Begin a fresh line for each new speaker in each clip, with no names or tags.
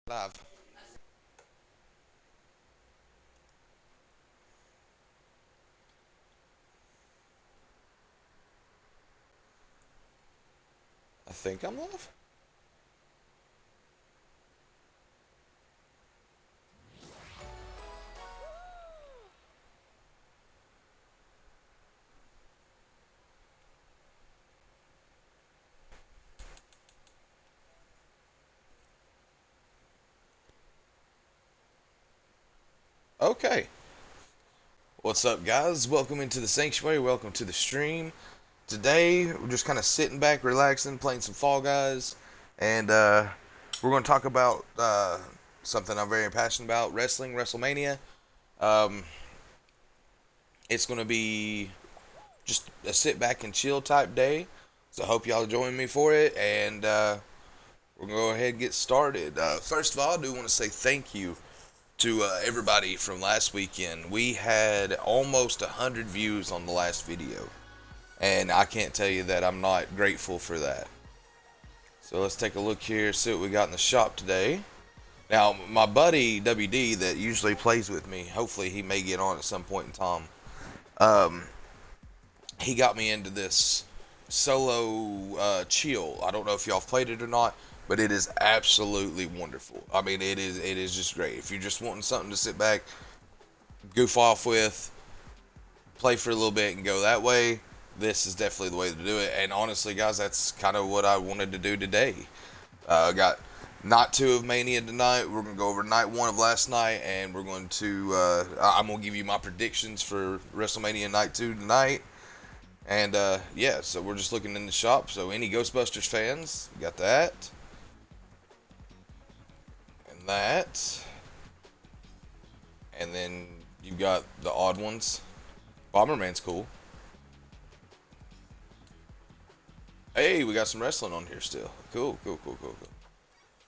Live. I think I'm live. Okay. What's up, guys? Welcome into the sanctuary. Welcome to the stream. Today, we're just kind of sitting back, relaxing, playing some Fall Guys, and we're going to talk about something I'm very passionate about: wrestling, WrestleMania. Um, it's going to be just a sit back and chill type day. So I hope y'all join me for it, and we're going to go ahead and get started. First of all, I do want to say thank you to everybody from last weekend. We had almost 100 views on the last video, and I can't tell you that I'm not grateful for that. So let's take a look here, see what we got in the shop today. Now, my buddy WD that usually plays with me, hopefully he may get on at some point in time. Um, he got me into this solo chill. I don't know if y'all have played it or not, but it is absolutely wonderful. I mean, it is just great. If you're just wanting something to sit back, goof off with, play for a little bit, and go that way, this is definitely the way to do it. And honestly, guys, that's kind of what I wanted to do today. I got night 2 of Mania tonight. We're gonna go over night 1 of last night, and we're going to. I'm gonna give you my predictions for WrestleMania night 2 tonight. And yeah, so we're just looking in the shop. So any Ghostbusters fans, got that and that, and then you've got the odd ones. Bomberman's cool. Hey, we got some wrestling on here still. Cool, cool, cool, cool, cool.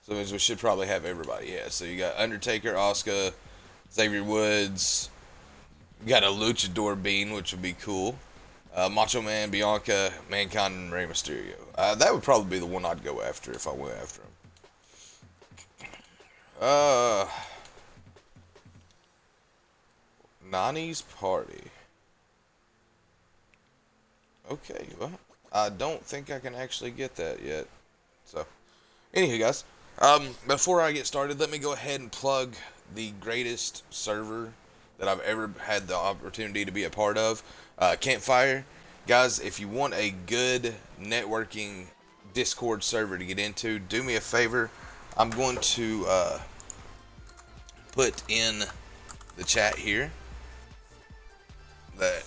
So that means we should probably have everybody. Yeah. So you got Undertaker, Asuka, Xavier Woods. You got a Luchador Bean, which would be cool. Macho Man, Bianca, Mankind, and Rey Mysterio. That would probably be the one I'd go after if I went after him. Uh, Nani's Party. Okay, well, I don't think I can actually get that yet. So, anywho, guys, before I get started, let me go ahead and plug the greatest server that I've ever had the opportunity to be a part of, Campfire. Guys, if you want a good networking Discord server to get into, do me a favor. I'm going to put in the chat here that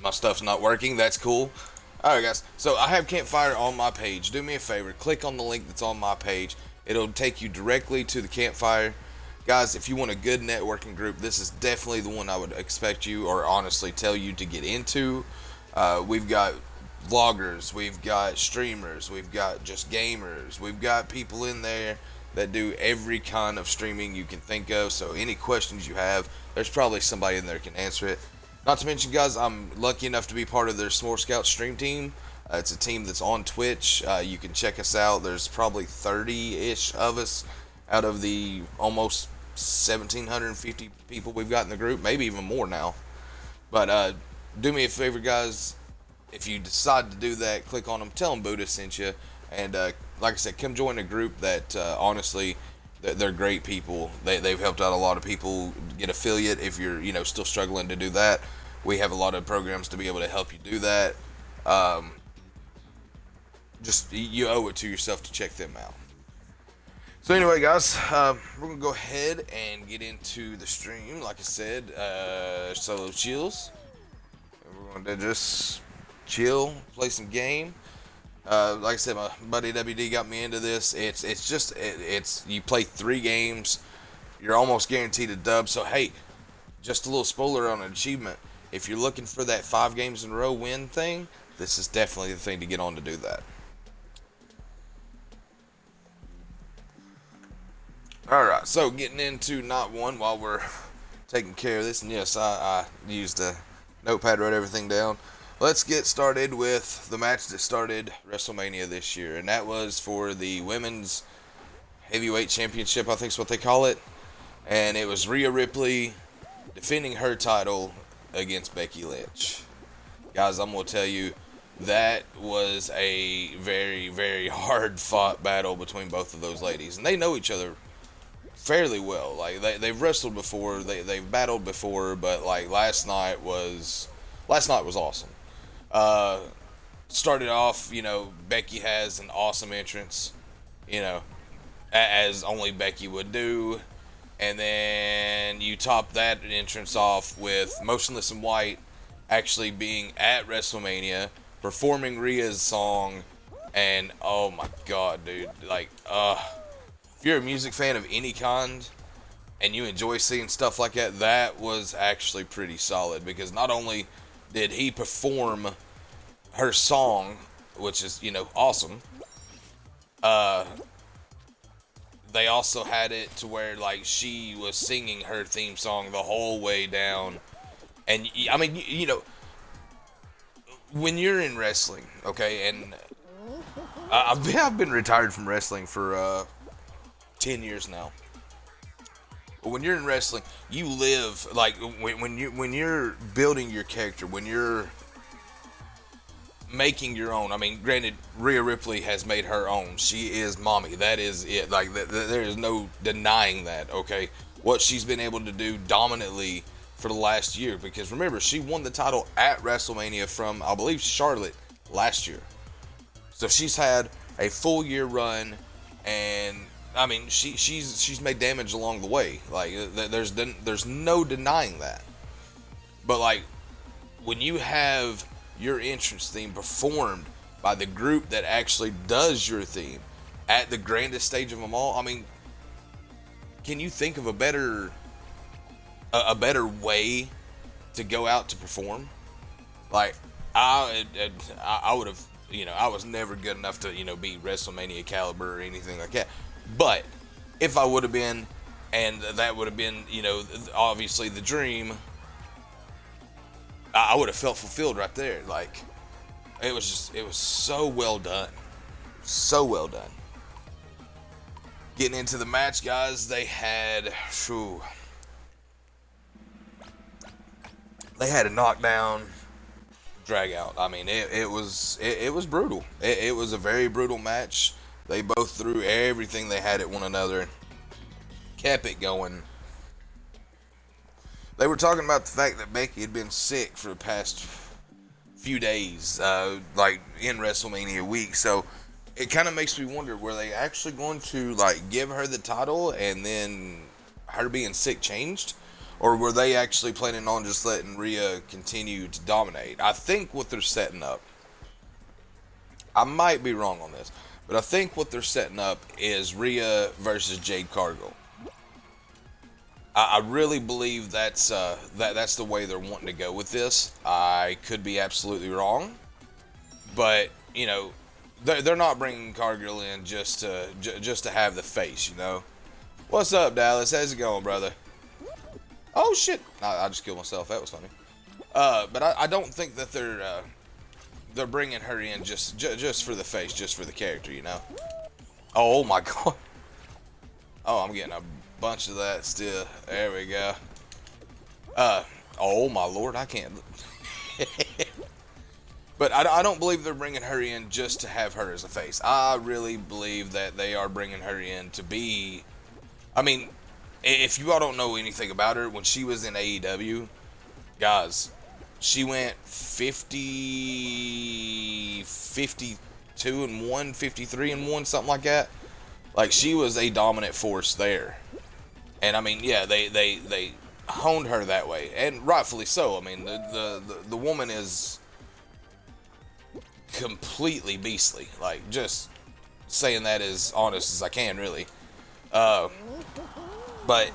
my stuff's not working. That's cool. Alright, guys. So I have Campfire on my page. Do me a favor. Click on the link that's on my page. It'll take you directly to the Campfire. Guys, if you want a good networking group, this is definitely the one I would expect you, or honestly tell you to get into. We've got vloggers, we've got streamers, we've got just gamers, we've got people in there that do every kind of streaming you can think of. So any questions you have, there's probably somebody in there who can answer it. Not to mention, guys, I'm lucky enough to be part of their S'more Scout stream team. It's a team that's on Twitch. You can check us out. There's probably 30-ish of us out of the almost 1,750 people we've got in the group, maybe even more now. But do me a favor, guys. If you decide to do that, click on them, tell them Buddha sent you, and like I said, come join a group that honestly, they're great people. They've helped out a lot of people get affiliate. If you're still struggling to do that, we have a lot of programs to be able to help you do that. Just you owe it to yourself to check them out. So anyway, guys, we're gonna go ahead and get into the stream. Like I said, solo chills. And we're gonna just chill, play some game. Like I said, my buddy WD got me into this. It's you play 3 games, you're almost guaranteed a dub. So hey, just a little spoiler on an achievement. If you're looking for that 5 games in a row win thing, this is definitely the thing to get on to do that. Alright, so getting into not 1 while we're taking care of this. And yes, I used a notepad, wrote everything down. Let's get started with the match that started WrestleMania this year. And that was for the women's Heavyweight Championship, I think is what they call it. And it was Rhea Ripley defending her title against Becky Lynch. Guys, I'm going to tell you, that was a very, very hard fought battle between both of those ladies. And they know each other fairly well. Like, they've wrestled before, they've battled before, but like last night was awesome. Started off, Becky has an awesome entrance, as only Becky would do. And then you top that entrance off with Motionless in White actually being at WrestleMania, performing Rhea's song, and oh my god, dude, like, if you're a music fan of any kind, and you enjoy seeing stuff like that, that was actually pretty solid, because not only did he perform her song, which is, awesome, they also had it to where, like, she was singing her theme song the whole way down. And, I mean, when you're in wrestling, okay, and I've been retired from wrestling for 10 years now. But when you're in wrestling, you live, like, when you're building your character, when you're making your own. I mean, granted, Rhea Ripley has made her own. She is mommy. That is it. Like, there is no denying that, okay? What she's been able to do dominantly for the last year. Because remember, she won the title at WrestleMania from, I believe, Charlotte last year. So she's had a full year run, and I mean, she's made damage along the way. Like, there's no denying that. But like, when you have your entrance theme performed by the group that actually does your theme at the grandest stage of them all, I mean, can you think of a better way to go out to perform? Like, I would have, I was never good enough to, be WrestleMania caliber or anything like that. But if I would have been, and that would have been, obviously the dream, I would have felt fulfilled right there. Like, it was so well done. So well done. Getting into the match, guys, they had a knockdown, drag out. I mean, it was brutal. It was a very brutal match. They both threw everything they had at one another, kept it going. They were talking about the fact that Becky had been sick for the past few days, like in WrestleMania week. So it kind of makes me wonder, were they actually going to like give her the title and then her being sick changed? Or were they actually planning on just letting Rhea continue to dominate? I think what they're setting up, I might be wrong on this, but I think what they're setting up is Rhea versus Jade Cargill. I really believe that's the way they're wanting to go with this. I could be absolutely wrong, but they're not bringing Cargill in just to have the face. What's up, Dallas? How's it going, brother? Oh shit! I just killed myself. That was funny. But I don't think that they're bringing her in just for the face, just for the character. Oh my god. Oh, I'm getting a bunch of that still. There we go. Oh my lord, I can't. But I don't believe they're bringing her in just to have her as a face. I really believe that they are bringing her in to be, I mean, if you all don't know anything about her, when she was in AEW, guys, she went 52-1, 53-1, something like that. Like, she was a dominant force there. And I mean, yeah, they honed her that way, and rightfully so. I mean, the woman is completely beastly. Like, just saying that as honest as I can, really. But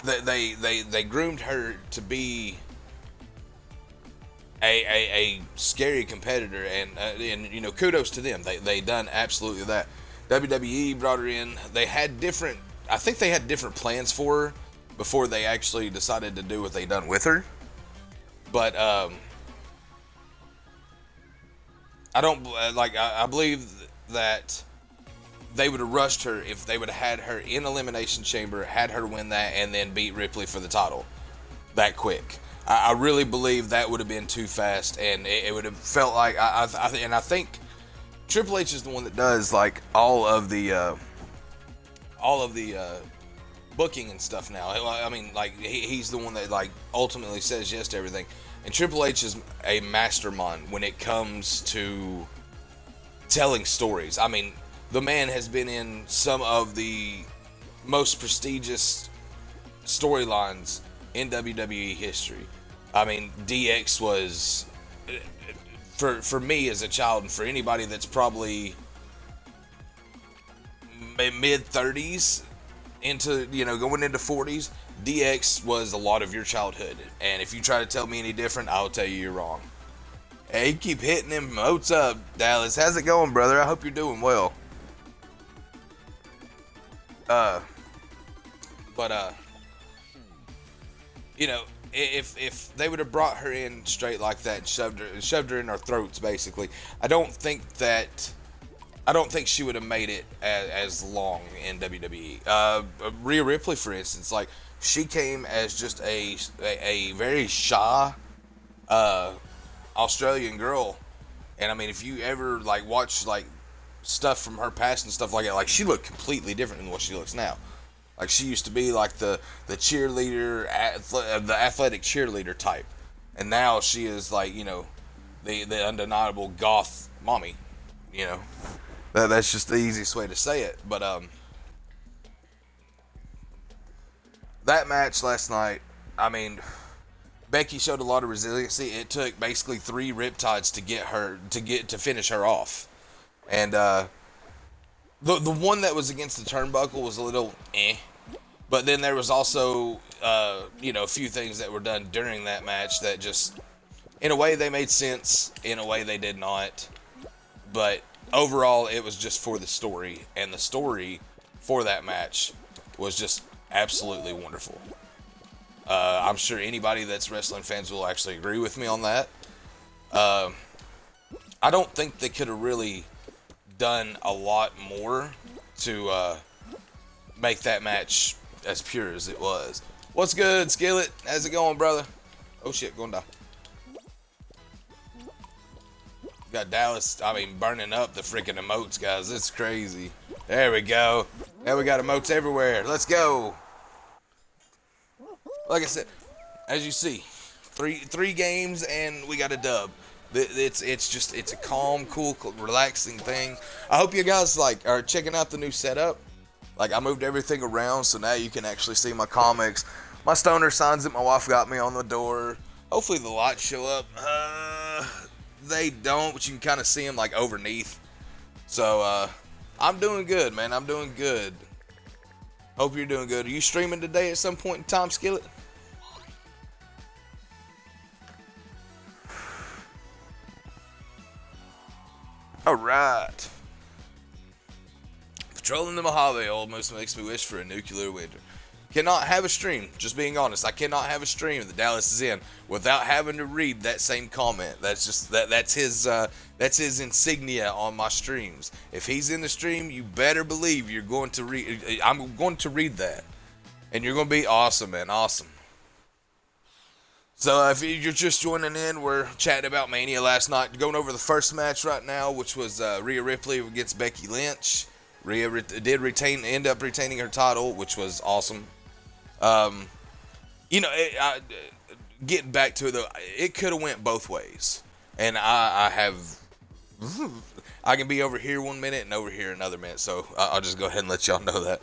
they groomed her to be a scary competitor, and kudos to them. They done absolutely that. WWE brought her in. I think they had different plans for her before they actually decided to do what they done with her. But I don't I believe that they would have rushed her if they would have had her in Elimination Chamber, had her win that, and then beat Ripley for the title that quick. I really believe that would have been too fast, and it would have felt like I think Triple H is the one that does like all of the booking and stuff now. I mean, like he's the one that like ultimately says yes to everything. And Triple H is a mastermind when it comes to telling stories. I mean, the man has been in some of the most prestigious storylines in WWE history. I mean, DX was, for me as a child, and for anybody that's probably mid 30s into, going into 40s, DX was a lot of your childhood. And if you try to tell me any different, I'll tell you you're wrong. Hey, you keep hitting them moats up, Dallas. How's it going, brother? I hope you're doing well. If they would have brought her in straight like that and shoved her in our throats, basically, I don't think she would have made it as long in WWE. Rhea Ripley, for instance, like she came as just a very shy Australian girl, and I mean, if you ever like watch like stuff from her past and stuff like that, like she looked completely different than what she looks now. Like she used to be like the cheerleader, the athletic cheerleader type, and now she is like the undeniable goth mommy. That's just the easiest way to say it. But that match last night, I mean, Becky showed a lot of resiliency. It took basically 3 riptides to finish her off, and the one that was against the turnbuckle was a little but then there was also a few things that were done during that match that just, in a way, they made sense, in a way they did not, but overall it was just for the story, and the story for that match was just absolutely wonderful. I'm sure anybody that's wrestling fans will actually agree with me on that. I don't think they could have really done a lot more to make that match as pure as it was. What's good, Skillet? How's it going, brother? Oh shit, going down. Got Dallas, burning up the freaking emotes, guys. It's crazy. There we go. Now we got emotes everywhere. Let's go. Like I said, as you see, three games and we got a dub. It's a calm, cool, relaxing thing. I hope you guys are checking out the new setup. Like, I moved everything around, so now you can actually see my comics, my stoner signs that my wife got me on the door. Hopefully the lights show up. They don't, but you can kind of see them overneath. So I'm doing good, man. I'm doing good. Hope you're doing good. Are you streaming today at some point in time, Skillet? All right. Patrolling the Mojave almost makes me wish for a nuclear winter. Cannot have a stream. Just being honest, I cannot have a stream that Dallas is in without having to read that same comment. That's just that's his insignia on my streams. If he's in the stream, you better believe you're going to read. I'm going to read that, and you're going to be awesome, man. Awesome. So if you're just joining in, we're chatting about Mania last night. Going over the first match right now, which was Rhea Ripley against Becky Lynch. Rhea did end up retaining her title, which was awesome. Getting back to it though, it could have went both ways, and I can be over here 1 minute and over here another minute, so I'll just go ahead and let y'all know that.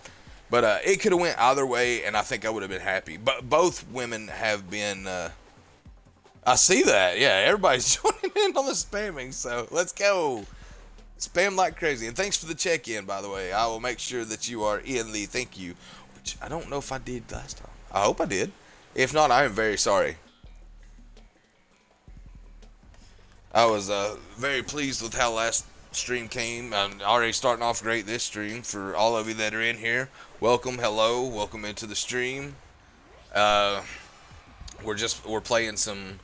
But it could have went either way, and I think I would have been happy. But both women have been. I see that. Yeah, everybody's joining in on the spamming, so let's go. Spam like crazy. And thanks for the check-in, by the way. I will make sure that you are in the thank you, which I don't know if I did last time. I hope I did. If not, I am very sorry. I was very pleased with how last stream came. I'm already starting off great this stream. For all of you that are in here, welcome, hello, welcome into the stream. We're playing some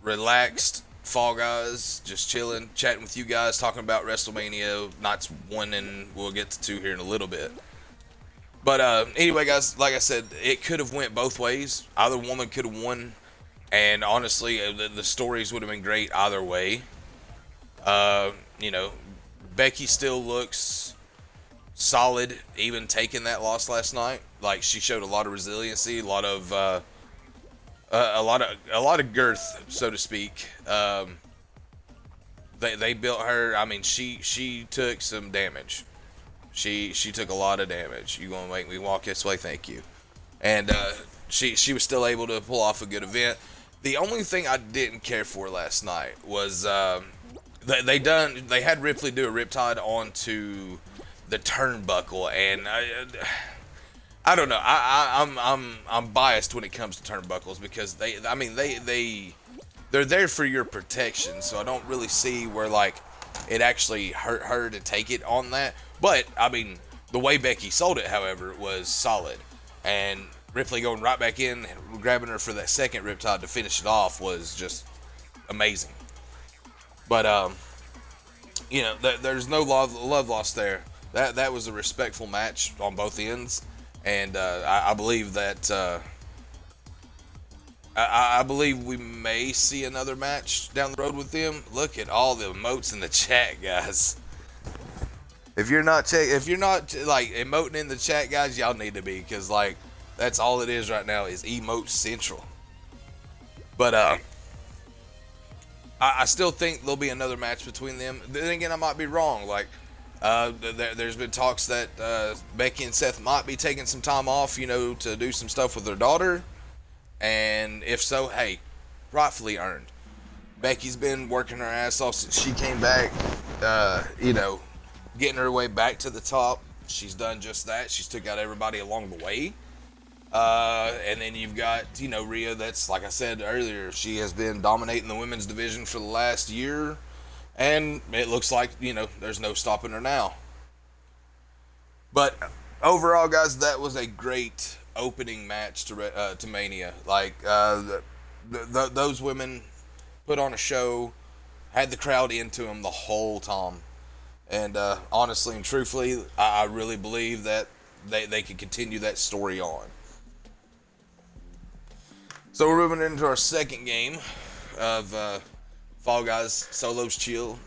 relaxed Fall Guys, just chilling, chatting with you guys, talking about WrestleMania nights 1, and we'll get to 2 here in a little bit. But anyway, guys, like I said, it could have went both ways. Either woman could have won, and honestly, the stories would have been great either way. You know, Becky still looks solid, even taking that loss last night. Like, she showed a lot of resiliency, a lot of girth, so to speak. They built her. I mean, she took some damage. She took a lot of damage. You gonna make me walk this way? Thank you. And she was still able to pull off a good event. The only thing I didn't care for last night was they had Ripley do a riptide onto the turnbuckle, and I don't know. I'm biased when it comes to turnbuckles because they're there for your protection, so I don't really see where like it actually hurt her to take it on that. But I mean, the way Becky sold it, however, was solid, and Ripley going right back in, grabbing her for that second riptide to finish it off was just amazing. But you know, there's no love lost there. That was a respectful match on both ends, and I believe that I believe we may see another match down the road with them. Look at all the emotes in the chat, guys. If you're not like emoting in the chat, guys, y'all need to be, because like that's all it is right now is emote central. But I still think there'll be another match between them. Then again, I might be wrong. Like, there's been talks that Becky and Seth might be taking some time off, you know, to do some stuff with their daughter. And if so, hey, rightfully earned. Becky's been working her ass off since she came back, you know, getting her way back to the top. She's done just that. She's took out everybody along the way. And then you've got, you know, Rhea. That's, like I said earlier, she has been dominating the women's division for the last year, and it looks like, you know, there's no stopping her now. But overall, guys, that was a great opening match to Mania. Like, those women put on a show, had the crowd into them the whole time, and honestly and truthfully, I really believe that they could continue that story on. So we're moving into our second game of Fall Guys Solos Chill.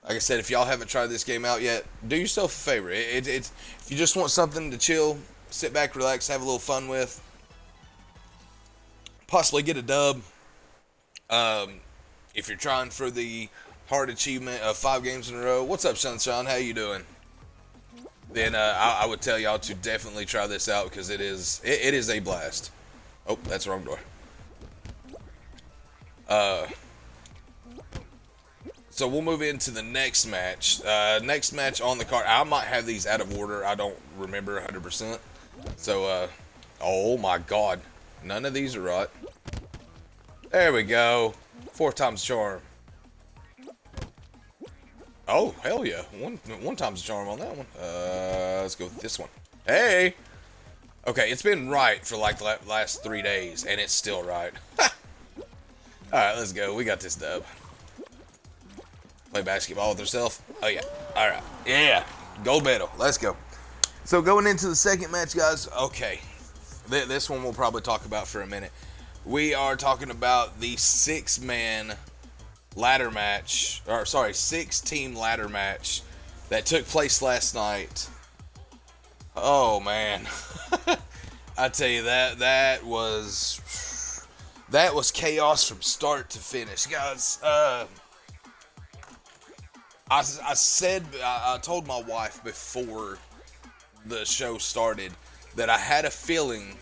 Like I said, if y'all haven't tried this game out yet, do yourself a favor. It's if you just want something to chill, sit back, relax, have a little fun with, possibly get a dub. If you're trying for the hard achievement of 5 games in a row, what's up, Sunshine? How you doing? Then I would tell y'all to definitely try this out, because it is a blast. Oh, that's the wrong door. So we'll move into the next match. Next match on the card. I might have these out of order. I don't remember 100%. So, oh my God, none of these are right. There we go. 4 times charm. Oh, hell yeah. One times charm on that one. Let's go with this one. Hey! Okay, it's been right for like the last 3 days, and it's still right. Alright, let's go. We got this dub. Play basketball with herself. Oh, yeah. Alright. Yeah. Gold medal. Let's go. So, going into the second match, guys. Okay. This one we'll probably talk about for a minute. We are talking about the 6-man ladder match. Or, sorry, 6-team ladder match that took place last night. Oh, man. I tell you, that was chaos from start to finish, guys. I told my wife before the show started that I had a feeling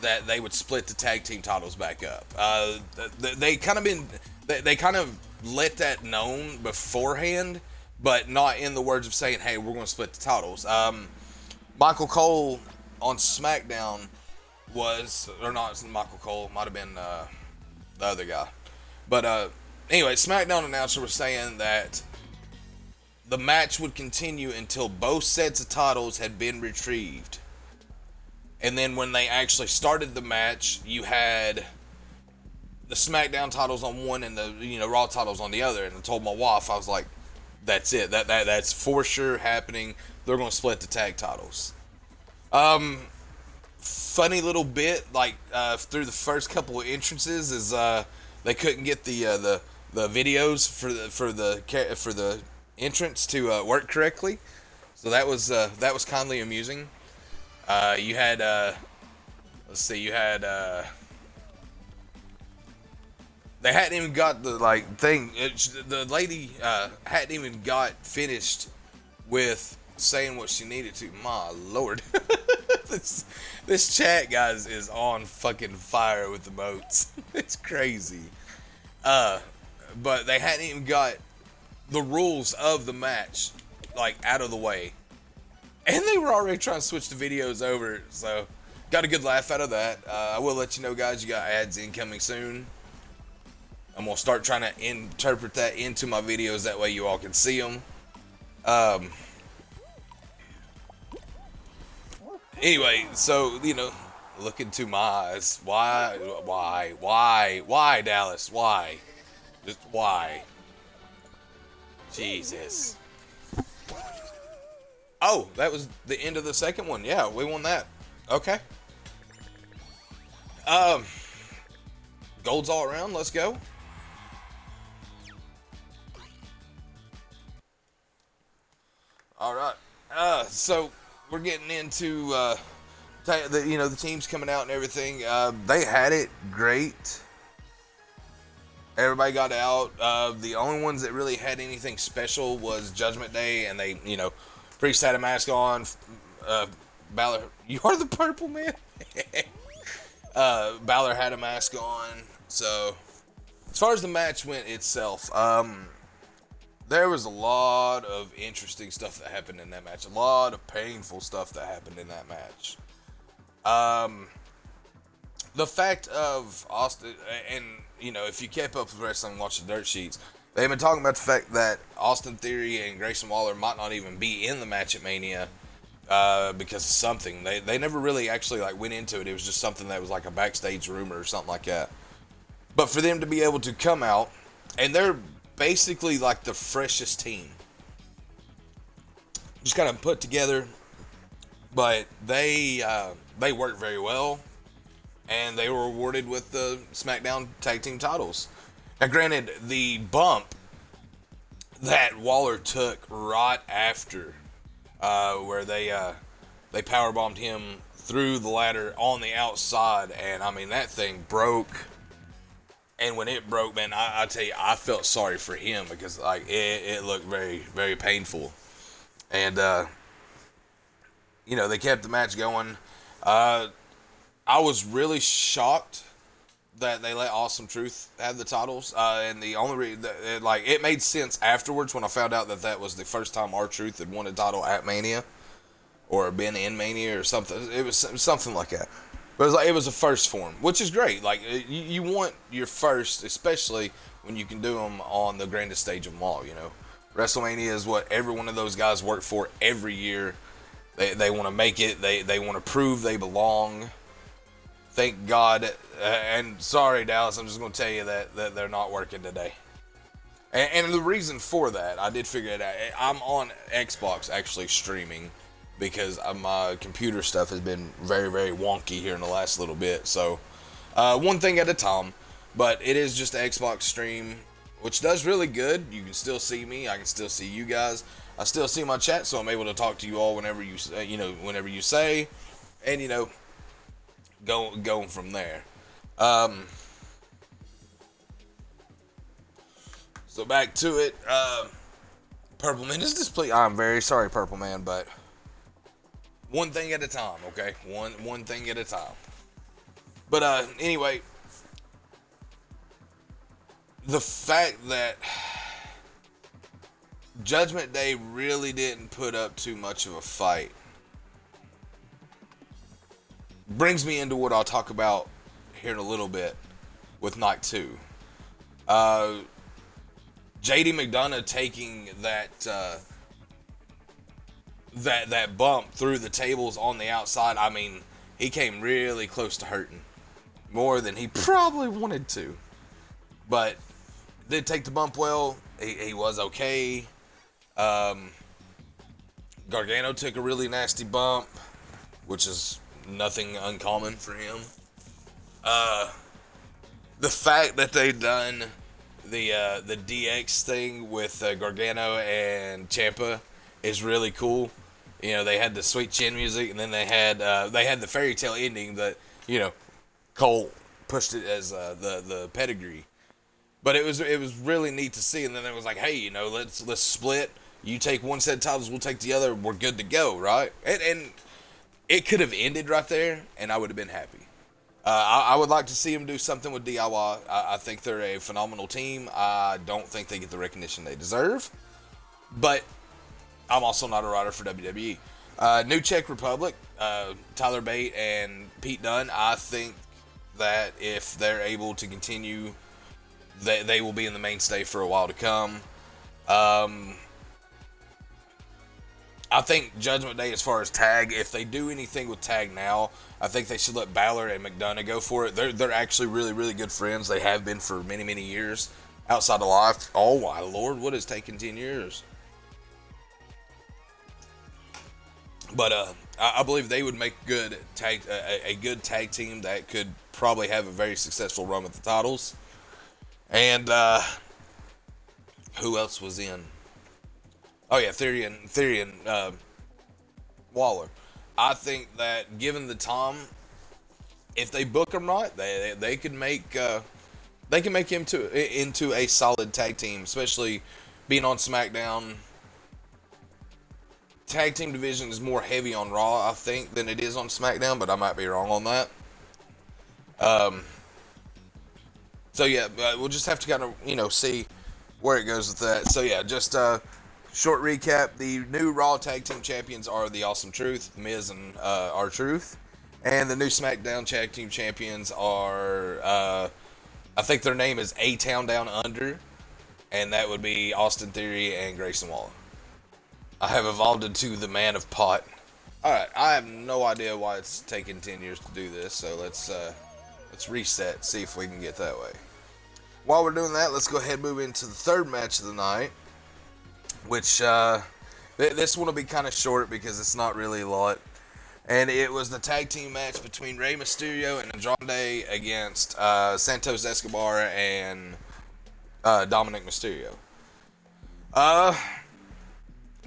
that they would split the tag team titles back up. They kind of let that known beforehand, but not in the words of saying, "Hey, we're going to split the titles." Michael Cole on SmackDown or not Michael Cole, might have been the other guy. But anyway, SmackDown announcer was saying that the match would continue until both sets of titles had been retrieved. And then when they actually started the match, you had the SmackDown titles on one and the Raw titles on the other. And I told my wife, I was like, that's it. That's for sure happening. They're gonna split the tag titles. Funny little bit, like through the first couple of entrances, is they couldn't get the videos for the entrance to work correctly. So that was kindly amusing. You had let's see, you had they hadn't even got the thing. The lady hadn't even got finished with saying what she needed to. My lord, this chat, guys, is on fucking fire with the moats. It's crazy. But they hadn't even got the rules of the match out of the way, and they were already trying to switch the videos over. So got a good laugh out of that. I will let you know, guys, you got ads incoming soon. I'm gonna start trying to interpret that into my videos, that way you all can see them. Anyway, so look into my eyes. Why, Dallas? Why? Just why? Jesus. Oh, that was the end of the second one. Yeah, we won that. Okay. Golds all around. Let's go. All right. So we're getting into the teams coming out and everything. They had it great. Everybody got out. The only ones that really had anything special was Judgment Day, and they, Priest had a mask on. Balor, you are the purple man. Balor had a mask on. So, as far as the match went itself, there was a lot of interesting stuff that happened in that match. A lot of painful stuff that happened in that match. The fact of Austin, and if you kept up with wrestling and watched the dirt sheets, they've been talking about the fact that Austin Theory and Grayson Waller might not even be in the match at Mania because of something. They never really actually went into it. It was just something that was like a backstage rumor or something like that. But for them to be able to come out, and they're basically like the freshest team, just kind of put together, but they worked very well, and they were awarded with the SmackDown Tag Team titles. Now, granted, the bump that Waller took right after, where they powerbombed him through the ladder on the outside, and I mean that thing broke. And when it broke, man, I tell you, I felt sorry for him because it looked very, very painful. And they kept the match going. I was really shocked that they let Awesome Truth have the titles. And the only reason, it made sense afterwards when I found out that was the first time R-Truth had won a title at Mania, or been in Mania or something. It was something like that. But it was a first for him, which is great. You want your first, especially when you can do them on the grandest stage of them all. WrestleMania is what every one of those guys work for every year. They want to make it. They want to prove they belong. Thank God. And sorry, Dallas, I'm just going to tell you that they're not working today. And the reason for that, I did figure it out. I'm on Xbox actually streaming, because my computer stuff has been very, very wonky here in the last little bit. So, one thing at a time. But it is just an Xbox stream, which does really good. You can still see me. I can still see you guys. I still see my chat, so I'm able to talk to you all whenever you say, and going from there. So back to it. Purple Man is displeased. I'm very sorry, Purple Man, but one thing at a time, okay? One thing at a time. But anyway, the fact that Judgment Day really didn't put up too much of a fight brings me into what I'll talk about here in a little bit with Night 2. JD McDonough taking that bump through the tables on the outside, I mean, he came really close to hurting. More than he probably wanted to. but did take the bump well. He was okay. Um, Gargano took a really nasty bump, which is nothing uncommon for him. Uh, the fact that they done the DX thing with Gargano and Ciampa is really cool. You know, they had the sweet chin music, and then they had the fairy tale ending that, you know, Cole pushed it as the pedigree. But it was really neat to see, and then it was like, hey, you know, let's split. You take one set of titles, we'll take the other. We're good to go, right? And it could have ended right there, and I would have been happy. I would like to see them do something with DIY. I think they're a phenomenal team. I don't think they get the recognition they deserve, but I'm also not a writer for WWE. New Czech Republic, Tyler Bate and Pete Dunne. I think that if they're able to continue, they will be in the mainstay for a while to come. I think Judgment Day, as far as tag, if they do anything with tag now, I think they should let Balor and McDonough go for it. They're actually really, really good friends. They have been for many, many years outside of life. Oh my Lord, what has taken 10 years? But I believe they would make good a good tag team that could probably have a very successful run with the titles. And who else was in? Oh yeah, Theory and Waller. I think that given the time, if they book them right, they can make him into a solid tag team, especially being on SmackDown. Tag team division is more heavy on Raw, I think, than it is on SmackDown, but I might be wrong on that. So yeah, we'll just have to kind of see where it goes with that. So yeah, just short recap: the new Raw Tag Team Champions are the Awesome Truth, Miz and R-Truth, and the new SmackDown Tag Team Champions are I think their name is A-Town Down Under, and that would be Austin Theory and Grayson Waller. I have evolved into the Man of Pot. Alright, I have no idea why it's taken 10 years to do this, so let's reset, see if we can get that way. While we're doing that, let's go ahead and move into the third match of the night, which this one will be kind of short because it's not really a lot. And it was the tag team match between Rey Mysterio and Andrade against Santos Escobar and Dominic Mysterio.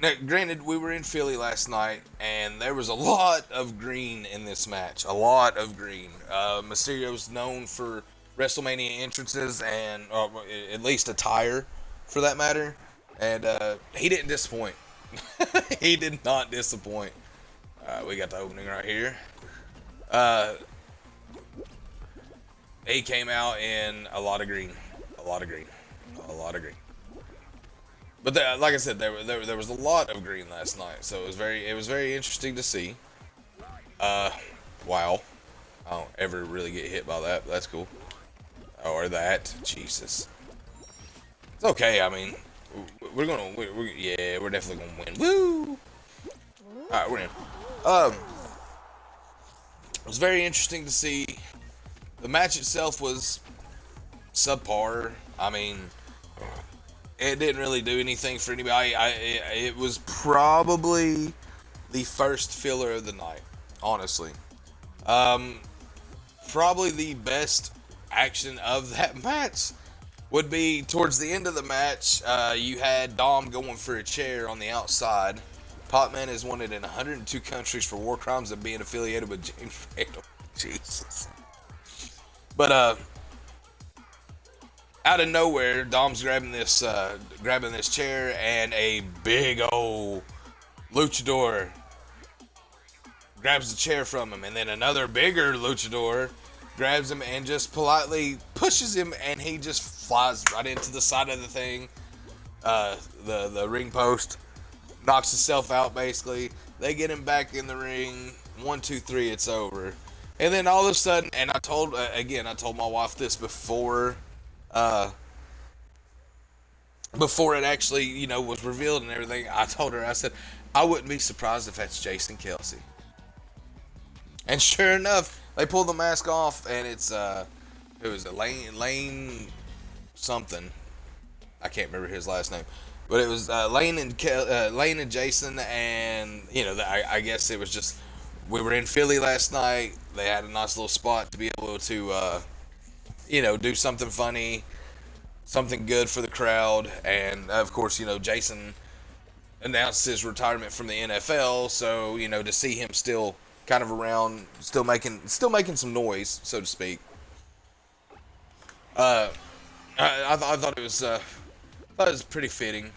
Now, granted, we were in Philly last night, and there was a lot of green in this match. A lot of green. Mysterio's known for WrestleMania entrances and at least attire, for that matter. And he didn't disappoint. He did not disappoint. We got the opening right here. He came out in a lot of green. A lot of green. A lot of green. But like I said, there was a lot of green last night, so it was very interesting to see. Wow, I don't ever really get hit by that. But that's cool. Or that, Jesus. It's okay. I mean, we're definitely gonna win. Woo! All right, we're in. It was very interesting to see. The match itself was subpar. I mean, it didn't really do anything for anybody. It was probably the first filler of the night, honestly. Probably the best action of that match would be towards the end of the match. You had Dom going for a chair on the outside. Potman is wanted in 102 countries for war crimes and being affiliated with James Randall. Jesus. But out of nowhere, Dom's grabbing this chair, and a big old luchador grabs the chair from him, and then another bigger luchador grabs him and just politely pushes him, and he just flies right into the side of the thing, the ring post, knocks himself out basically. They get him back in the ring. 1, 2, 3, it's over. And then all of a sudden, and I told my wife this before it actually, was revealed and everything. I told her, I said, I wouldn't be surprised if that's Jason Kelsey. And sure enough, they pull the mask off, and it's who is it? Lane something. I can't remember his last name, but it was Lane and Lane and Jason, and I guess it was just we were in Philly last night. They had a nice little spot to be able to do something funny, something good for the crowd, and of course Jason announced his retirement from the NFL, so to see him still kind of around, still making some noise, so to speak. I thought it was pretty fitting.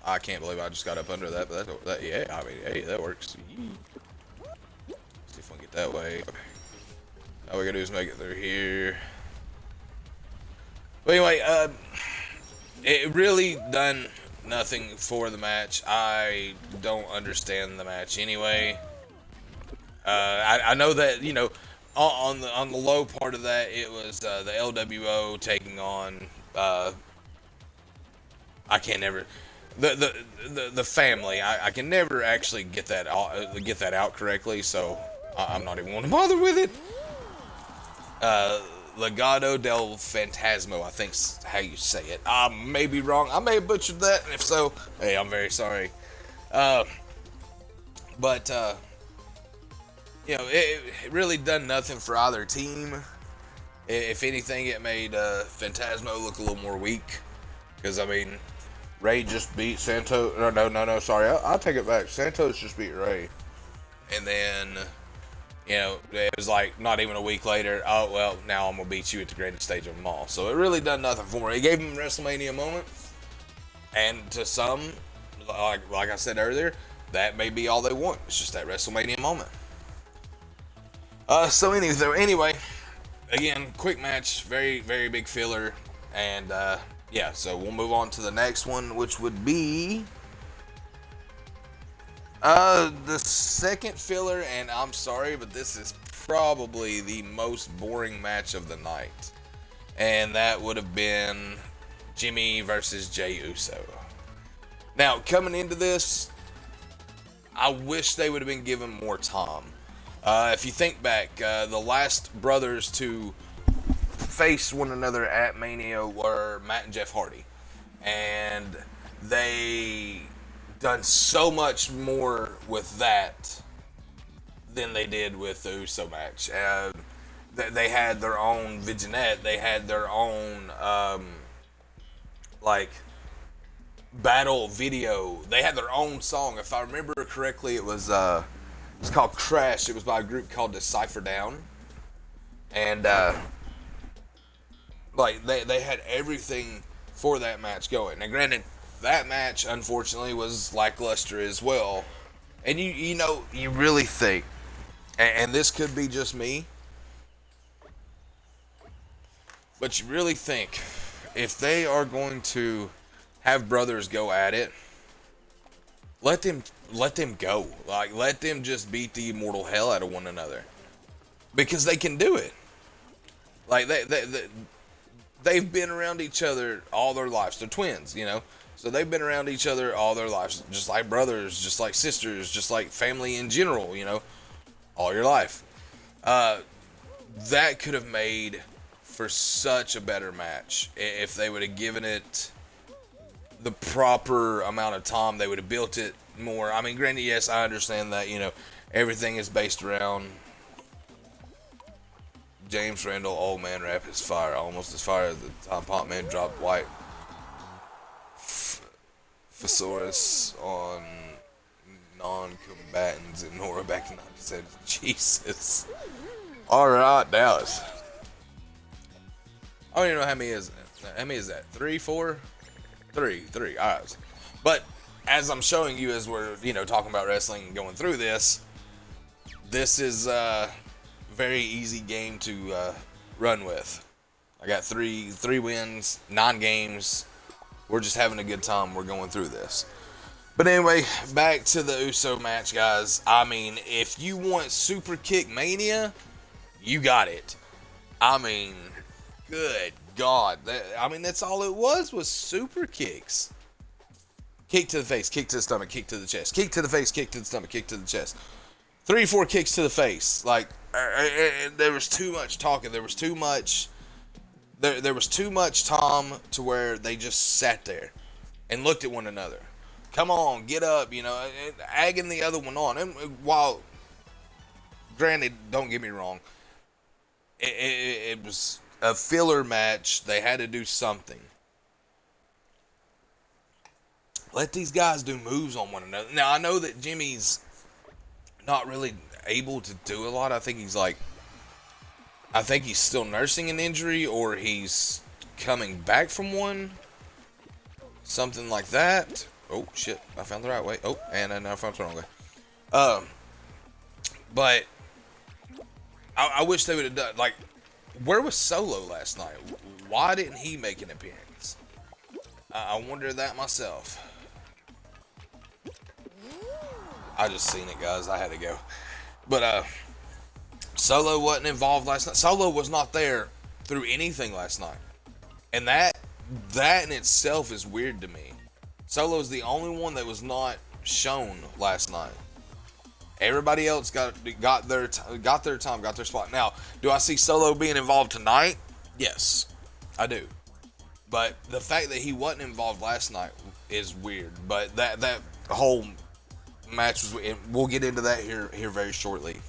I can't believe I just got up under that, but yeah, I mean, hey, that works. See if I can get that way. All we gotta do is make it through here. But anyway, it really done nothing for the match. I don't understand the match anyway. I know that on the low part of that, it was the LWO taking on I can't never the family. I can never actually get that out correctly, so I'm not even going to bother with it. Legado del Fantasma, I think's how you say it. I may be wrong. I may have butchered that, and if so, hey, I'm very sorry. But it really done nothing for either team. If anything, it made Phantasmo look a little more weak. Because, I mean, Ray just beat Santos. No, sorry. I'll take it back. Santos just beat Ray. And then, it was like not even a week later, oh, well, now I'm going to beat you at the greatest stage of them all. So it really done nothing for me. It gave him a WrestleMania moment. And to some, like I said earlier, that may be all they want. It's just that WrestleMania moment. So anyway, again, quick match, very, very big filler, and yeah, so we'll move on to the next one, which would be the second filler, and I'm sorry, but this is probably the most boring match of the night, and that would have been Jimmy versus Jey Uso. Now, coming into this, I wish they would have been given more time. If you think back, the last brothers to face one another at Mania were Matt and Jeff Hardy. And they done so much more with that than they did with the Uso match. They had their own vignette. They had their own, battle video. They had their own song. If I remember correctly, it was it's called Crash. It was by a group called Decipher Down. And they had everything for that match going. Now granted, that match unfortunately was lackluster as well. And you really think, and this could be just me, but you really think if they are going to have brothers go at it, let them go. Let them just beat the immortal hell out of one another, because they can do it. They've been around each other all their lives. They're twins, so they've been around each other all their lives, just like brothers, just like sisters, just like family in general, all your life. That could have made for such a better match if they would have given it the proper amount of time. They would have built it more. I mean, granted, yes, I understand that, everything is based around James Randall, old man rap is fire, almost as fire as the time Pop Man dropped White Thesaurus on non-combatants in Nora back in 97. Jesus. Alright, Dallas. I don't even know how many is that? 3, 4? 3. Alright. But as I'm showing you, as we're, talking about wrestling and going through this is very easy game to run with. I got three wins, 9 games. We're just having a good time. We're going through this. But anyway, back to the Uso match, guys. I mean, if you want Super Kick Mania, you got it. I mean, good God. That's all it was super kicks. Kick to the face, kick to the stomach, kick to the chest. Kick to the face, kick to the stomach, kick to the chest. 3 or 4 kicks to the face. There was too much talking. There was too much there was too much time to where they just sat there and looked at one another. Come on, get up, egging the other one on. And while, granted, don't get me wrong, it was a filler match. They had to do something. Let these guys do moves on one another. Now, I know that Jimmy's not really able to do a lot. I think he's still nursing an injury, or he's coming back from one. Something like that. Oh, shit. I found the right way. Oh, and I found the wrong way. But I wish they would have done, like, where was Solo last night? Why didn't he make an appearance? I wonder that myself. I just seen it, guys. I had to go. But, Solo wasn't involved last night. Solo was not there through anything last night. And that in itself is weird to me. Solo's the only one that was not shown last night. Everybody else got their time, got their spot. Now, do I see Solo being involved tonight? Yes, I do. But the fact that he wasn't involved last night is weird. But that whole match was. We'll get into that here very shortly.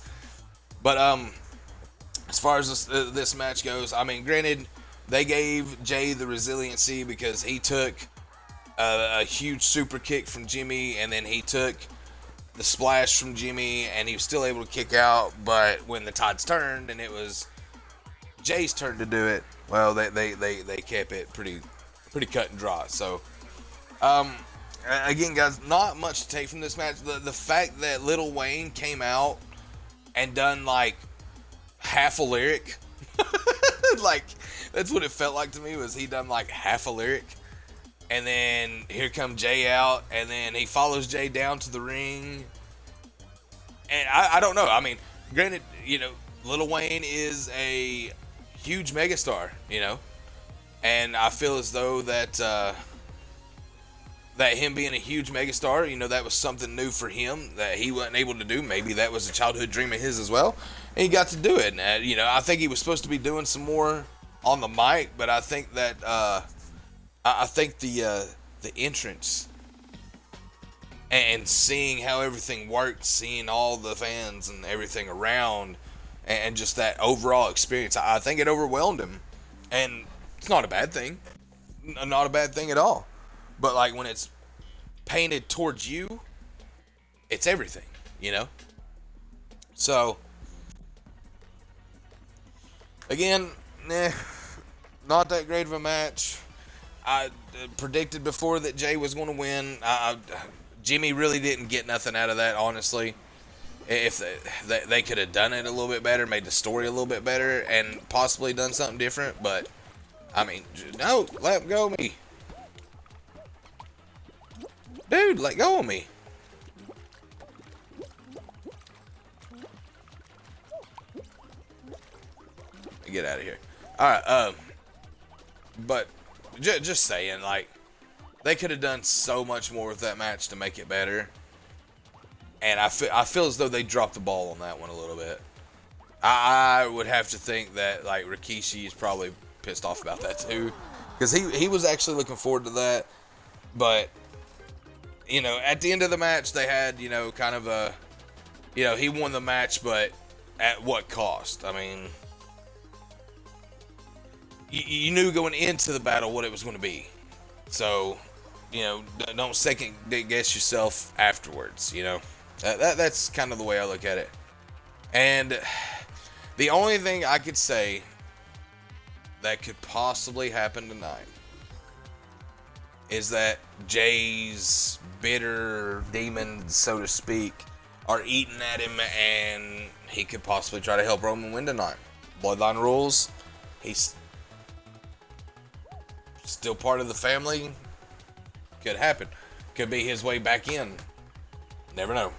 But as far as this match goes, I mean, granted, they gave Jay the resiliency because he took a huge super kick from Jimmy, and then he took the splash from Jimmy, and he was still able to kick out. But when the tides turned and it was Jay's turn to do it, well, they kept it pretty cut and dry. So again, guys, not much to take from this match. The fact that Lil Wayne came out and done like half a lyric, like that's what it felt like to me, was he done like half a lyric. And then here come Jay out, and then he follows Jay down to the ring. And I don't know. I mean, granted, Lil Wayne is a huge megastar, and I feel as though that him being a huge megastar, that was something new for him that he wasn't able to do. Maybe that was a childhood dream of his as well, and he got to do it. And I think he was supposed to be doing some more on the mic, but I think that I think the entrance and seeing how everything worked, seeing all the fans and everything around, and just that overall experience, I think it overwhelmed him. And it's not a bad thing. Not a bad thing at all. But like when it's painted towards you, it's everything, So, again, not that great of a match. I predicted before that Jay was going to win. Jimmy really didn't get nothing out of that, honestly. If they could have done it a little bit better, made the story a little bit better, and possibly done something different. But, I mean, no, let go of me. Dude, let go of me. Get out of here. Alright, but just saying, like, they could have done so much more with that match to make it better. And I feel as though they dropped the ball on that one a little bit. I would have to think that, like, Rikishi is probably pissed off about that too. Because he was actually looking forward to that. But, at the end of the match, they had, kind of a, he won the match, but at what cost? I mean, you knew going into the battle what it was going to be. So, don't second guess yourself afterwards, That's kind of the way I look at it. And the only thing I could say that could possibly happen tonight is that Jay's bitter demons, so to speak, are eating at him, and he could possibly try to help Roman win tonight. Bloodline rules. He's still part of the family. Could happen. Could be his way back in. Never know.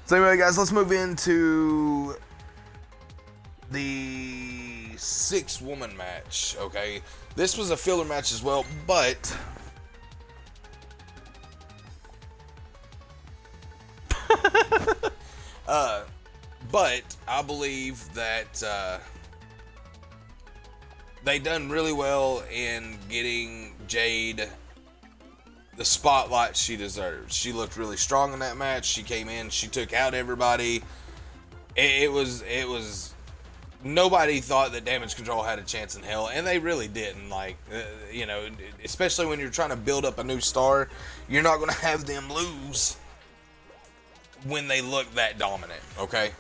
So anyway, guys, let's move into the 6-woman match, okay? This was a filler match as well, but I believe that they done really well in getting Jade the spotlight she deserves. She looked really strong in that match. She came in, she took out everybody. It was nobody thought that Damage Control had a chance in hell, and they really didn't. Like, especially when you're trying to build up a new star, you're not going to have them lose when they look that dominant, okay?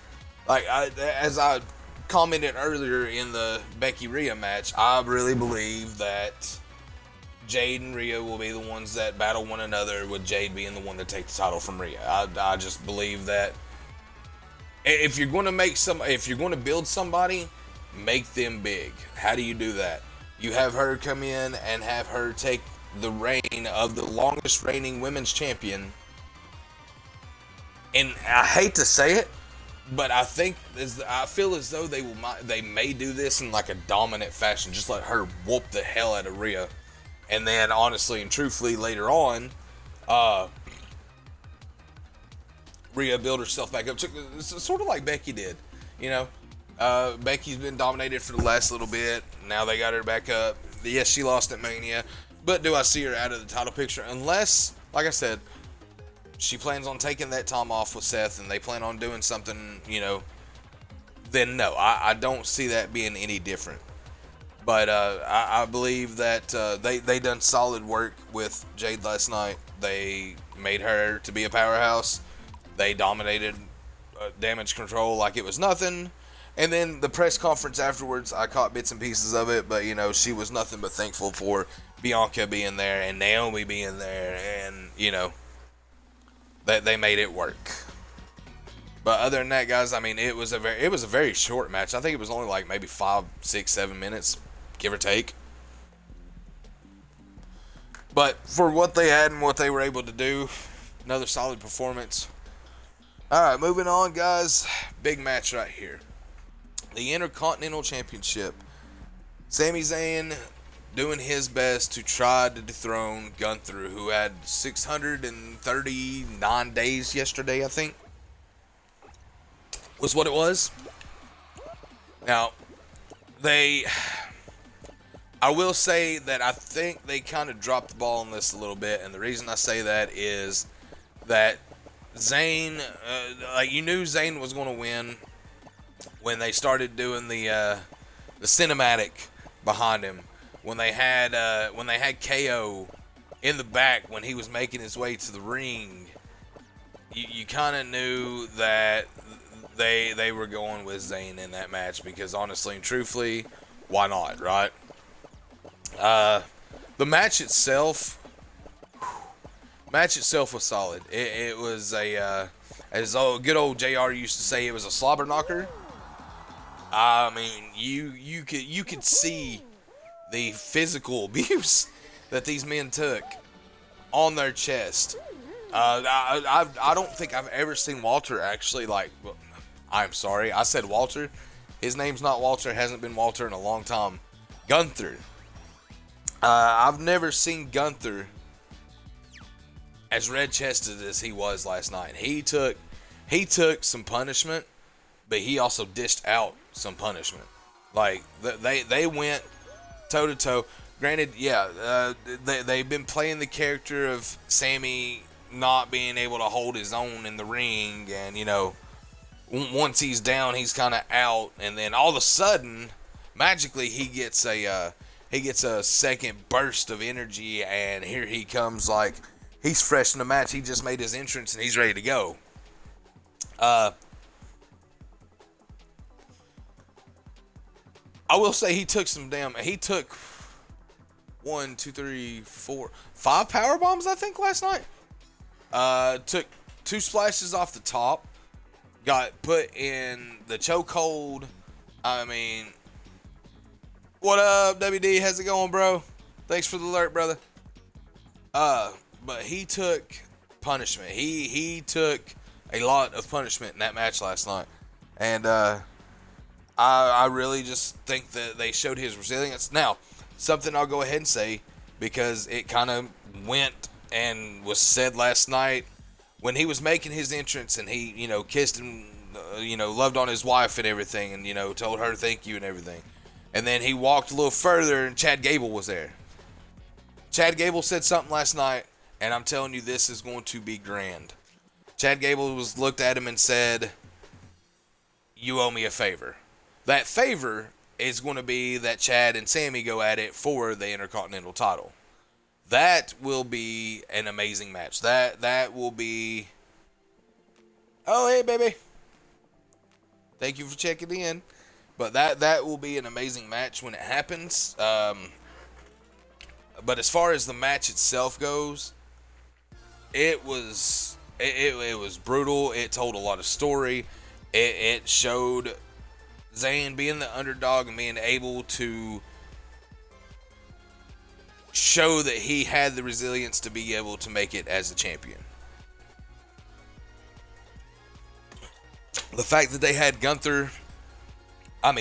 Like, as I commented earlier in the Becky Rhea match, I really believe that Jade and Rhea will be the ones that battle one another, with Jade being the one to take the title from Rhea. I just believe that if you're going to build somebody, make them big. How do you do that? You have her come in and have her take the reign of the longest reigning women's champion. And I hate to say it, but I feel as though they may do this in like a dominant fashion. Just let her whoop the hell out of Rhea. And then, honestly and truthfully, later on, Rhea built herself back up. It's sort of like Becky did, you know. Becky's been dominated for the last little bit. Now they got her back up. Yes, she lost at Mania, but do I see her out of the title picture? Unless, like I said, she plans on taking that time off with Seth and they plan on doing something, then no, I don't see that being any different. But I believe that they done solid work with Jade last night. They made her to be a powerhouse. They dominated Damage Control like it was nothing. And then the press conference afterwards, I caught bits and pieces of it, but she was nothing but thankful for Bianca being there and Naomi being there, and that they made it work. But other than that, guys, it was a very short match. I think it was only like maybe 5, 6, 7 minutes, give or take. But for what they had and what they were able to do, another solid performance. Alright, moving on, guys. Big match right here. The Intercontinental Championship. Sami Zayn doing his best to try to dethrone Gunther, who had 639 days yesterday, I think, was what it was. Now, I will say that I think they kind of dropped the ball on this a little bit, and the reason I say that is that Zayn, you knew Zayn was going to win when they started doing the cinematic behind him. When they had KO in the back when he was making his way to the ring, you kind of knew that they were going with Zayn in that match, because honestly and truthfully, why not, right? The match itself was solid. It was as good old JR used to say, it was a slobber knocker. You could see the physical abuse that these men took on their chest. I don't think I've ever seen Walter actually, I'm sorry, I said Walter. His name's not Walter, hasn't been Walter in a long time. Gunther. I've never seen Gunther as red-chested as he was last night. He took some punishment, but he also dished out some punishment. Like, they went toe-to-toe. Granted, they've been playing the character of Sammy not being able to hold his own in the ring, and, once he's down, he's kind of out, and then all of a sudden, magically, he gets a second burst of energy, and here he comes, like he's fresh in the match. He just made his entrance, and he's ready to go. I will say he took 1, 2, 3, 4, 5 power bombs, I think, last night. Took 2 splashes off the top. Got put in the chokehold. What up, WD? How's it going, bro? Thanks for the alert, brother. But he took punishment. He took a lot of punishment in that match last night. And I really just think that they showed his resilience. Now, something I'll go ahead and say, because it kind of went and was said last night when he was making his entrance, and he, kissed and, loved on his wife and everything, and, told her thank you and everything. And then he walked a little further, and Chad Gable was there. Chad Gable said something last night, and I'm telling you, this is going to be grand. Chad Gable looked at him and said, "You owe me a favor." That favor is going to be that Chad and Sammy go at it for the Intercontinental title. That will be an amazing match. That will be... Oh, hey, baby. Thank you for checking in. But that will be an amazing match when it happens. But as far as the match itself goes, it was brutal. It told a lot of story. It showed Zayn being the underdog and being able to show that he had the resilience to be able to make it as a champion. The fact that they had Gunther,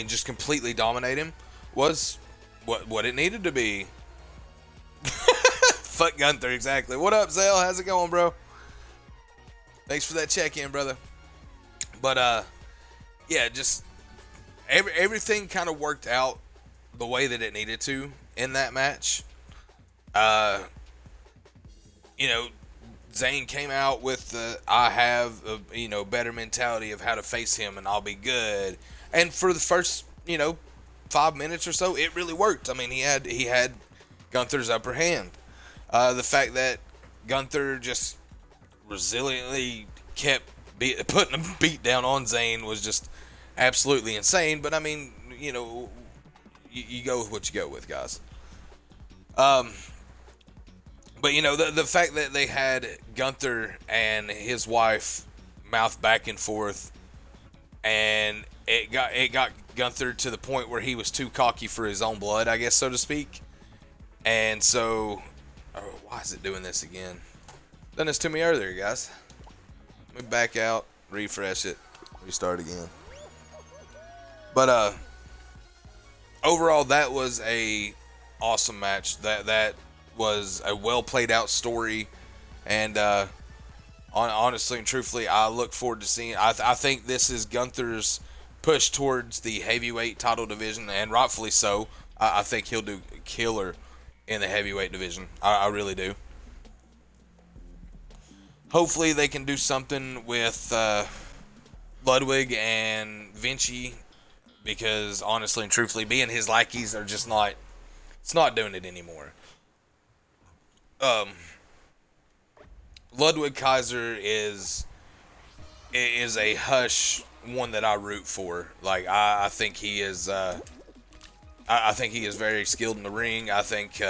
just completely dominate him, was what it needed to be. Fuck Gunther, exactly. What up, Zale? How's it going, bro? Thanks for that check-in, brother. But, yeah, just everything kind of worked out the way that it needed to in that match. Zayn came out with the I have a better mentality of how to face him and I'll be good. And for the first 5 minutes or so, it really worked. He had Gunther's upper hand. The fact that Gunther just resiliently kept putting a beat down on Zayn was just absolutely insane. But you go with what you go with, guys. But the fact that they had Gunther and his wife mouth back and forth, and it got Gunther to the point where he was too cocky for his own blood, I guess, so to speak. And so, why is it doing this again? Done this to me earlier, guys. Let me back out, refresh it, restart again. But overall, that was a awesome match. That was a well played out story, and honestly and truthfully, I look forward to seeing. I think this is Gunther's push towards the heavyweight title division, and rightfully so. I think he'll do killer in the heavyweight division. I really do. Hopefully they can do something with Ludwig and Vinci, because honestly and truthfully, being his lackeys are just not. It's not doing it anymore. Ludwig Kaiser is a hush one that I root for. Like I think he is. I think he is very skilled in the ring. I think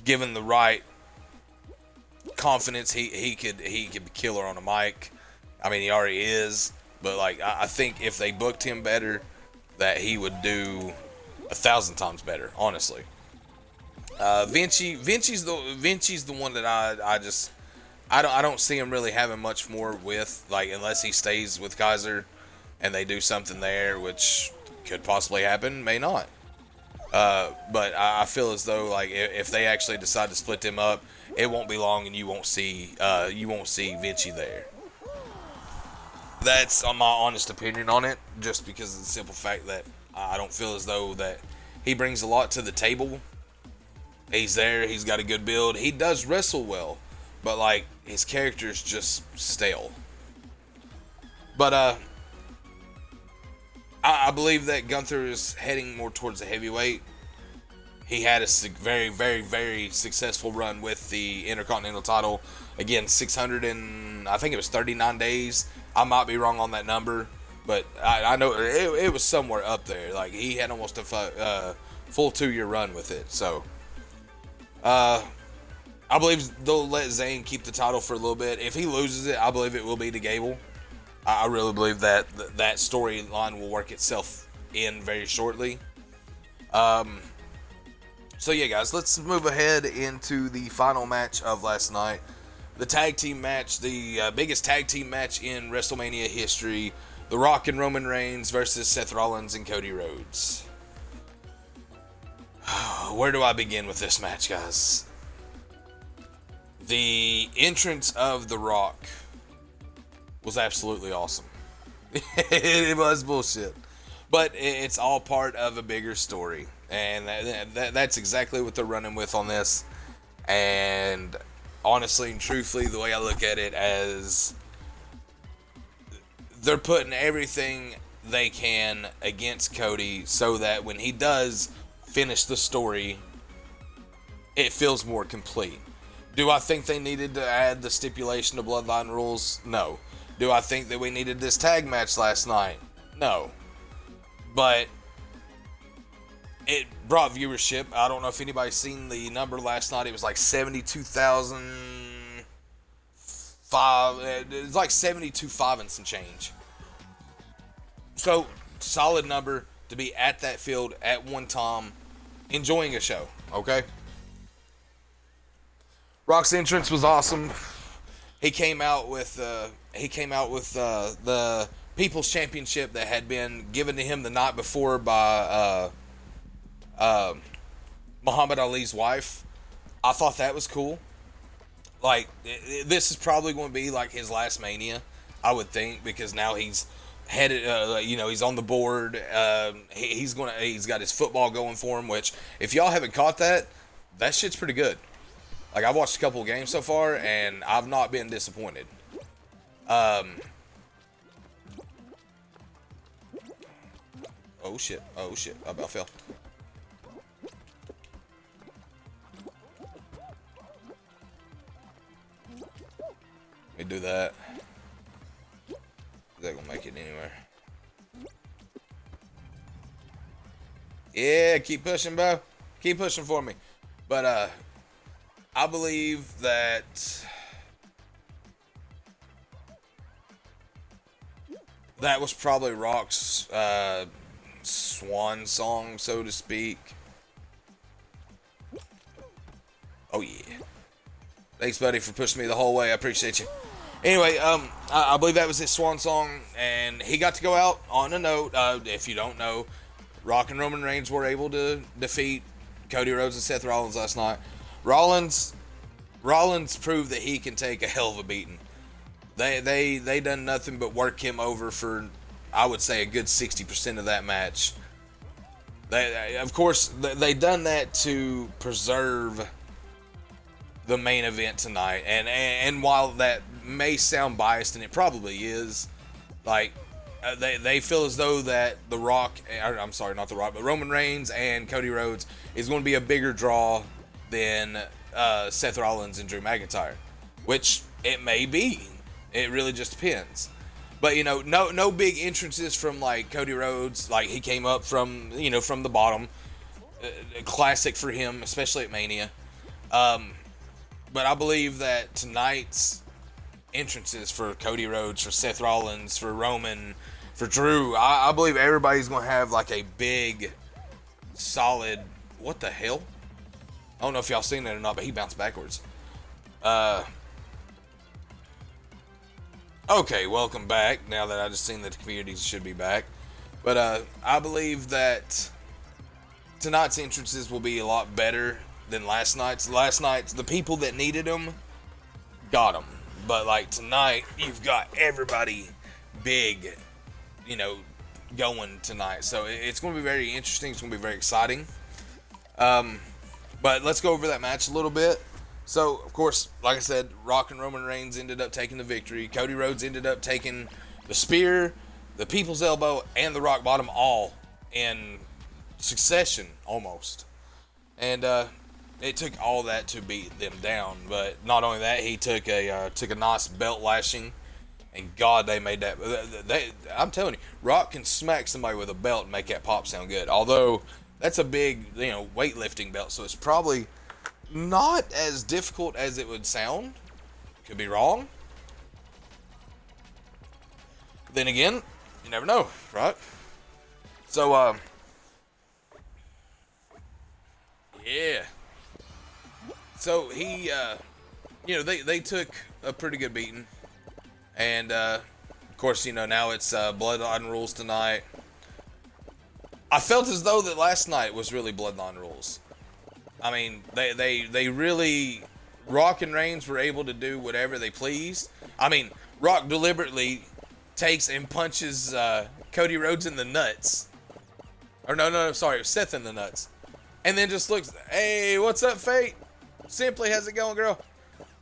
given the right confidence, he could be killer on a mic. He already is, but I think if they booked him better, that he would do 1,000 times better. Honestly. Vinci's the one that I don't see him really having much more with, unless he stays with Kaiser and they do something there, which could possibly happen, may not. But I feel as though if they actually decide to split them up, it won't be long and you won't see Vinci there. That's my honest opinion on it, just because of the simple fact that I don't feel as though that he brings a lot to the table. He's there. He's got a good build. He does wrestle well, but his character is just stale. But I believe that Gunther is heading more towards the heavyweight. He had a very, very, very successful run with the Intercontinental title. Again, 600 and I think it was 39 days. I might be wrong on that number, but I know it was somewhere up there. He had almost a full 2-year run with it. So, I believe they'll let Zayn keep the title for a little bit. If he loses it, I believe it will be to Gable. I really believe that storyline will work itself in very shortly. So yeah, guys, let's move ahead into the final match of last night. The tag team match, the biggest tag team match in WrestleMania history. The Rock and Roman Reigns versus Seth Rollins and Cody Rhodes. Where do I begin with this match, guys? The entrance of The Rock was absolutely awesome. It was bullshit. But it's all part of a bigger story, and that's exactly what they're running with on this. And honestly and truthfully, the way I look at it, as they're putting everything they can against Cody so that when he does finish the story, it feels more complete. Do I think they needed to add the stipulation to Bloodline rules? No. Do I think that we needed this tag match last night? No. But it brought viewership. I don't know if anybody's seen the number last night. It was like 72,005. It was like 72.5 and some change. So, solid number to be at that field at one time, enjoying a show, okay? Rock's entrance was awesome. He came out with the People's Championship that had been given to him the night before by Muhammad Ali's wife. I thought that was cool. Like, this is probably going to be like his last Mania, I would think, because now he's headed. He's on the board. He's got his football going for him. Which, if y'all haven't caught that shit's pretty good. Like, I watched a couple of games so far, and I've not been disappointed. Oh shit. I about fell. Let me do that. Is that gonna make it anywhere? Yeah, keep pushing, bro. Keep pushing for me. But, I believe that that was probably Rock's swan song, so to speak. Oh yeah. Thanks, buddy, for pushing me the whole way. I appreciate you. Anyway, I believe that was his swan song, and he got to go out on a note. If you don't know, Rock and Roman Reigns were able to defeat Cody Rhodes and Seth Rollins last night. Rollins proved that he can take a hell of a beating. They done nothing but work him over for, I would say, a good 60% of that match. Of course, they done that to preserve the main event tonight. And while that may sound biased, and it probably is, like, they feel as though that The Rock, I'm sorry, not The Rock, but Roman Reigns and Cody Rhodes is going to be a bigger draw than Seth Rollins and Drew McIntyre, which it may be. It really just depends. But, no big entrances from, like, Cody Rhodes. Like, he came up from the bottom. Classic for him, especially at Mania. But I believe that tonight's entrances for Cody Rhodes, for Seth Rollins, for Roman, for Drew, I believe everybody's going to have, like, a big, solid... What the hell? I don't know if y'all seen that or not, but he bounced backwards. Okay, welcome back. Now that I just seen that the communities should be back. But I believe that tonight's entrances will be a lot better than last night's. Last night's, the people that needed them got them. But, like, tonight, you've got everybody big, going tonight. So it's going to be very interesting. It's going to be very exciting. But let's go over that match a little bit. So, of course, like I said, Rock and Roman Reigns ended up taking the victory. Cody Rhodes ended up taking the spear, the People's Elbow, and the Rock Bottom all in succession, almost. And it took all that to beat them down. But not only that, he took a nice belt lashing. And God, they made that. I'm telling you, Rock can smack somebody with a belt and make that pop sound good. Although that's a big, weightlifting belt, so it's probably not as difficult as it would sound. Could be wrong. Then again, you never know, right? So, yeah. So he, they took a pretty good beating. And, of course, now it's Bloodline rules tonight. I felt as though that last night was really Bloodline rules. I mean, they really, Rock and Reigns were able to do whatever they pleased. I mean, Rock deliberately takes and punches Cody Rhodes in the nuts Or no, sorry, it was Seth in the nuts. And then just looks, hey, what's up, Fate? Simply, how's it going, girl?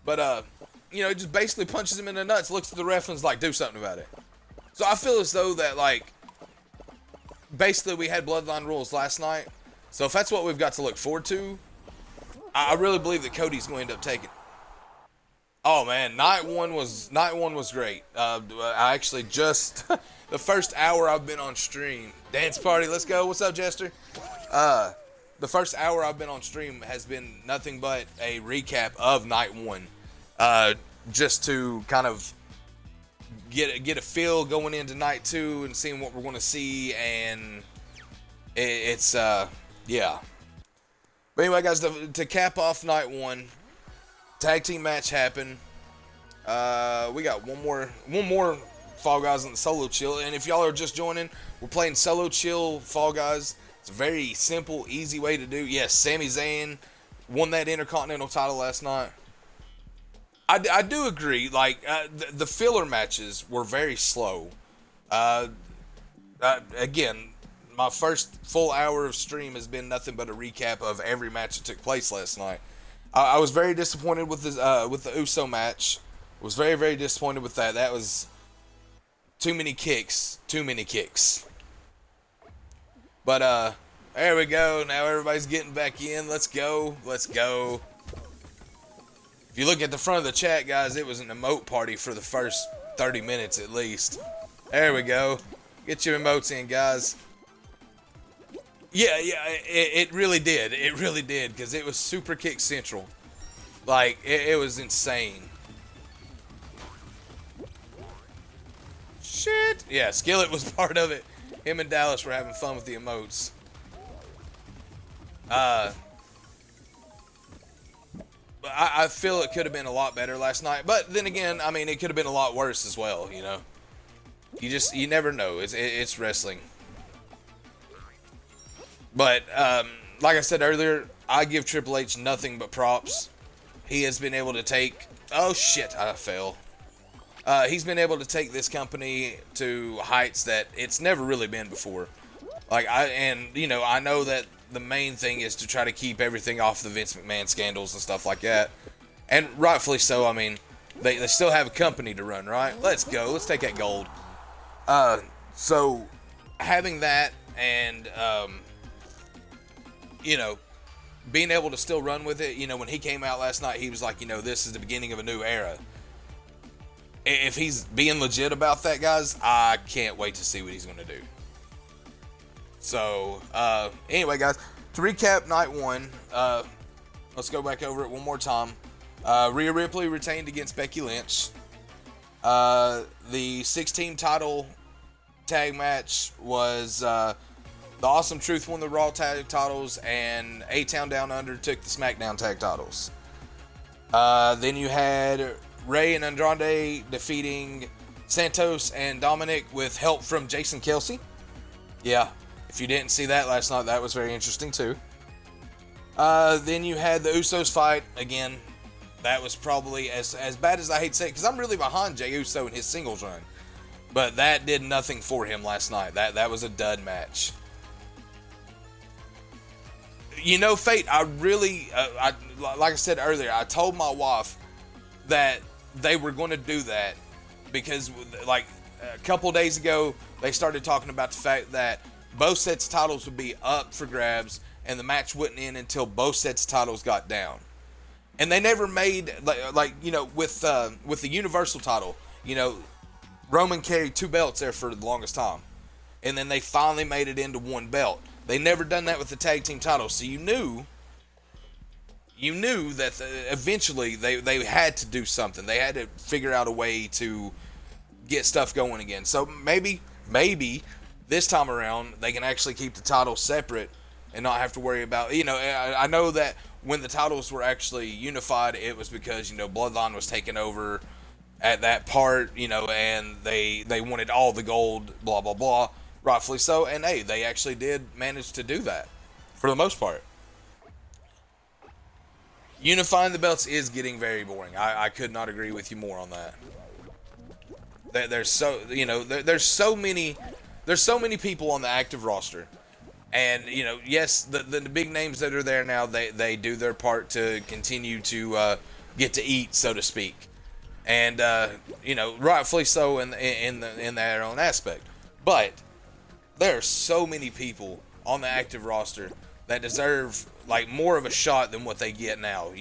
But, you know, he just basically punches him in the nuts, looks at the ref and is like, do something about it. So I feel as though that, like, basically we had Bloodline rules last night. So if that's what we've got to look forward to, I really believe that Cody's going to end up taking it. Oh man, night one was great. I actually just the first hour I've been on stream. Dance party, let's go. What's up, Jester? The first hour I've been on stream has been nothing but a recap of night one, just to kind of get a feel going into night two and seeing what we're going to see, and it's yeah. But anyway, guys, to cap off night one. Tag team match happened. We got one more Fall Guys in the solo chill. And if y'all are just joining, we're playing solo chill Fall Guys. It's a very simple, easy way to do. Yes, Sami Zayn won that Intercontinental title last night. I do agree. Like the filler matches were very slow. Again, my first full hour of stream has been nothing but a recap of every match that took place last night. I was very disappointed with the Uso match. Was very, very disappointed with that. That was too many kicks. But there we go. Now everybody's getting back in. Let's go. If you look at the front of the chat, guys, it was an emote party for the first 30 minutes at least. There we go. Get your emotes in, guys. Yeah, it really did. It really did, because it was super kick central. Like, it was insane. Shit. Yeah, Skillet was part of it. Him and Dallas were having fun with the emotes. I feel it could have been a lot better last night. But then again, I mean, it could have been a lot worse as well, you know. You never know. It's wrestling. But, like I said earlier, I give Triple H nothing but props. He has been able to take... Oh, shit, I fell. He's been able to take this company to heights that it's never really been before. Like, you know, I know that the main thing is to try to keep everything off the Vince McMahon scandals and stuff like that. And rightfully so. I mean, they still have a company to run, right? Let's go. Let's take that gold. So, having that and... you know, being able to still run with it. You know, when he came out last night, he was like, you know, this is the beginning of a new era. If he's being legit about that, guys, I can't wait to see what he's going to do. So, anyway, guys, to recap night one, let's go back over it one more time. Rhea Ripley retained against Becky Lynch. The 6-team title tag match was... The Awesome Truth won the Raw tag titles, and A-Town Down Under took the SmackDown tag titles. Then you had Rey and Andrade defeating Santos and Dominic with help from Jason Kelsey. Yeah, if you didn't see that last night, that was very interesting too. Then you had the Usos fight. Again, that was probably as bad as I hate to say it, because I'm really behind Jey Uso in his singles run. But that did nothing for him last night. That was a dud match. You know, Fate, I really, like I said earlier, I told my wife that they were going to do that because, like, a couple days ago, they started talking about the fact that both sets of titles would be up for grabs and the match wouldn't end until both sets of titles got down. And they never made, like you know, with the Universal title, you know, Roman carried 2 belts there for the longest time. And then they finally made it into 1 belt. They never done that with the tag team title, so you knew that eventually they had to do something. They had to figure out a way to get stuff going again. So maybe this time around they can actually keep the titles separate and not have to worry about, you know, I know that when the titles were actually unified, it was because, you know, Bloodline was taking over at that part, you know, and they wanted all the gold, blah, blah, blah. Rightfully so, and hey, they actually did manage to do that, for the most part. Unifying the belts is getting very boring. I could not agree with you more on that. There's so many people on the active roster, And yes, the big names that are there now, they do their part to continue to get to eat, so to speak, and rightfully so in their own aspect. But there are so many people on the active roster that deserve like more of a shot than what they get now,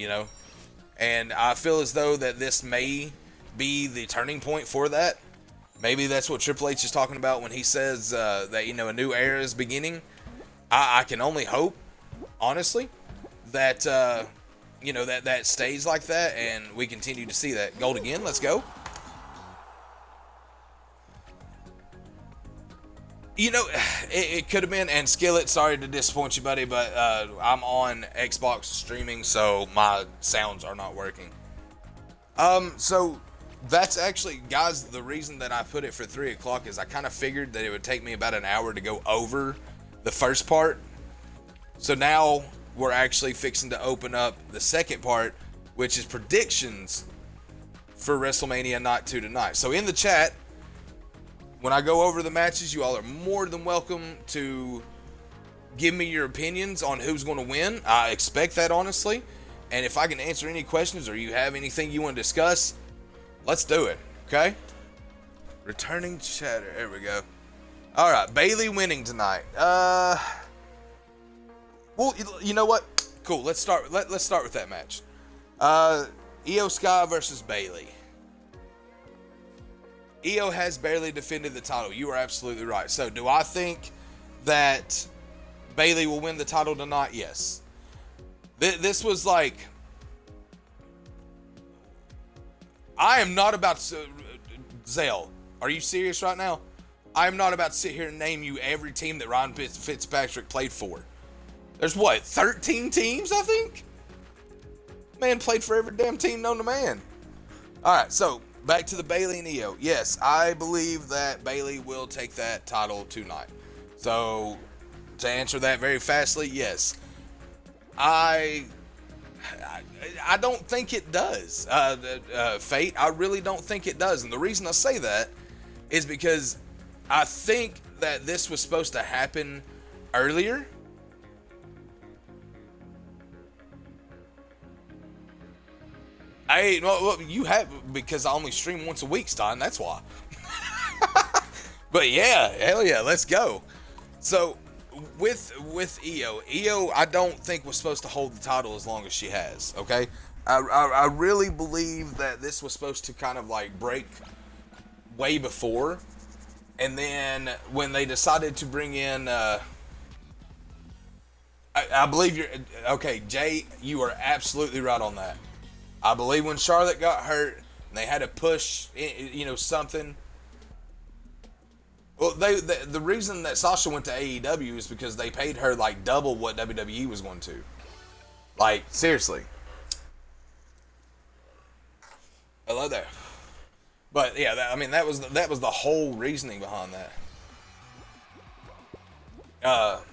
and I feel as though that this may be the turning point for that. Maybe that's what Triple H is talking about when he says that a new era is beginning. I can only hope, honestly, that that stays like that, and we continue to see that. Gold again. Let's go. It could have been. And Skillet, sorry to disappoint you, buddy, but I'm on Xbox streaming, so my sounds are not working. So that's actually, guys, the reason that I put it for 3 o'clock is I kind of figured that it would take me about an hour to go over the first part. So now we're actually fixing to open up the second part, which is predictions for WrestleMania Night 2 tonight. So in the chat, when I go over the matches, you all are more than welcome to give me your opinions on who's going to win. I expect that, honestly. And if I can answer any questions or you have anything you want to discuss, let's do it, okay? Returning chatter. There we go. All right, Bayley winning tonight. Well, you know what? Cool. Let's start. Let's start with that match. Io Sky versus Bayley. Io has barely defended the title. You are absolutely right. So, do I think that Bayley will win the title tonight? Yes. This was like, I am not about to, Zell, are you serious right now? I am not about to sit here and name you every team that Ryan Fitzpatrick played for. There's what, 13 teams, I think? Man played for every damn team known to man. Alright, so back to the Bayley and Io. Yes, I believe that Bayley will take that title tonight. So, to answer that very fastly, yes. I don't think it does. Fate, I really don't think it does. And the reason I say that is because I think that this was supposed to happen earlier. Well, you have, because I only stream once a week, Stein. That's why. But yeah, hell yeah, let's go. So with Io, I don't think was supposed to hold the title as long as she has. Okay, I really believe that this was supposed to kind of like break way before, and then when they decided to bring in, I believe you're okay, Jay. You are absolutely right on that. I believe when Charlotte got hurt, and they had to push, something. Well, the reason that Sasha went to AEW is because they paid her like double what WWE was going to. Like, seriously. Hello there. But yeah, that was the whole reasoning behind that.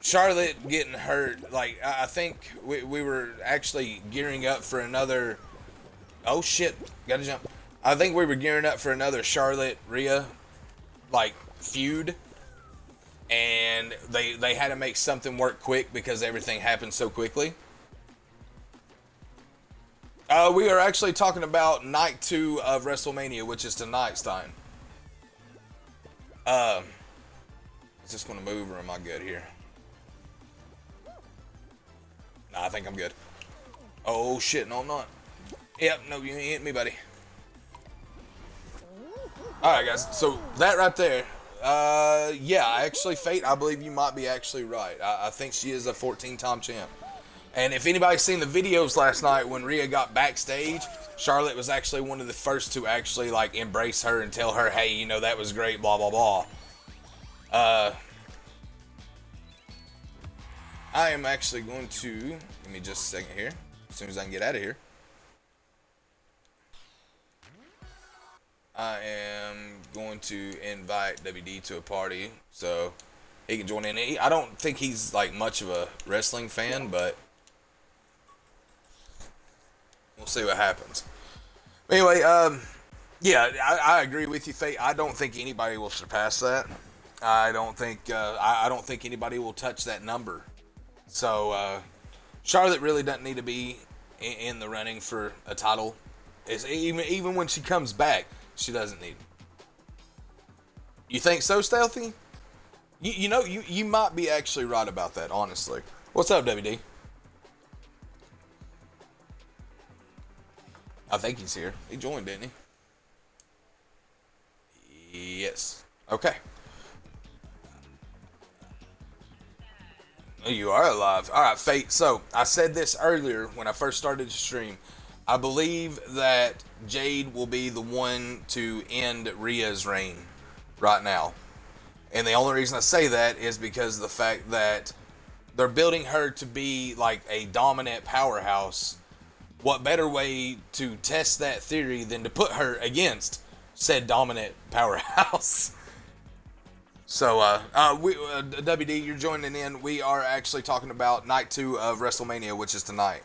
Charlotte getting hurt, like, I think we were actually gearing up for another. Oh shit, gotta jump. I think we were gearing up for another Charlotte Rhea like feud, and they had to make something work quick because everything happened so quickly. We are actually talking about night 2 of WrestleMania, which is tonight, Stein. Is this going to move or am I good here? Nah, I think I'm good. Oh shit, no I'm not. Yep, no, you ain't hit me, buddy. Alright guys, so that right there, yeah, actually, Fate, I believe you might be actually right. I think she is a 14-time champ. And if anybody's seen the videos last night when Rhea got backstage, Charlotte was actually one of the first to actually like embrace her and tell her, hey, that was great, blah, blah, blah. I am actually going to, give me just a second here, as soon as I can get out of here. I am going to invite WD to a party so he can join in. I don't think he's like much of a wrestling fan, but we'll see what happens. Anyway, yeah, I agree with you, Fate. I don't think anybody will surpass that. I don't think anybody will touch that number. So Charlotte really doesn't need to be in the running for a title. Even when she comes back, she doesn't need. You think so, Stealthy? You might be actually right about that, honestly. What's up, WD? I think he's here. He joined, didn't he? Yes. Okay. You are alive. All right, Fate. So I said this earlier when I first started to stream. I believe that Jade will be the one to end Rhea's reign right now. And the only reason I say that is because of the fact that they're building her to be like a dominant powerhouse. What better way to test that theory than to put her against said dominant powerhouse? So, WD, you're joining in. We are actually talking about night 2 of WrestleMania, which is tonight.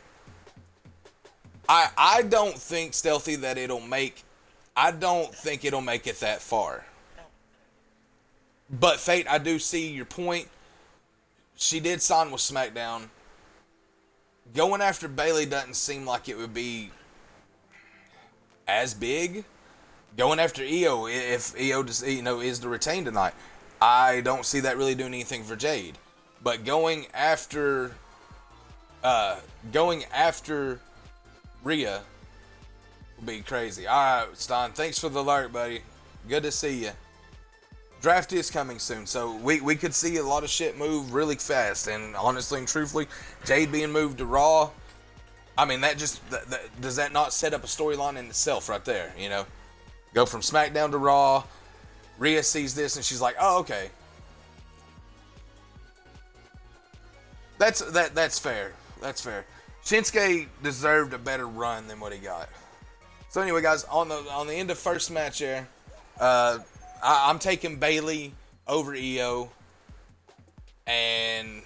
I don't think, Stealthy, that it'll make... I don't think it'll make it that far. But, Fate, I do see your point. She did sign with SmackDown. Going after Bayley doesn't seem like it would be as big. Going after Io, if Io just, is to retain tonight, I don't see that really doing anything for Jade. But going after Rhea will be crazy. All right, Stein, thanks for the alert, buddy. Good to see you. Draft is coming soon, so we could see a lot of shit move really fast. And honestly and truthfully, Jade being moved to Raw, I mean, does that not set up a storyline in itself right there? Go from SmackDown to Raw. Rhea sees this and she's like, "Oh, okay." That's fair. That's fair. Shinsuke deserved a better run than what he got. So anyway, guys, on the end of first match here, I'm taking Bayley over Io, and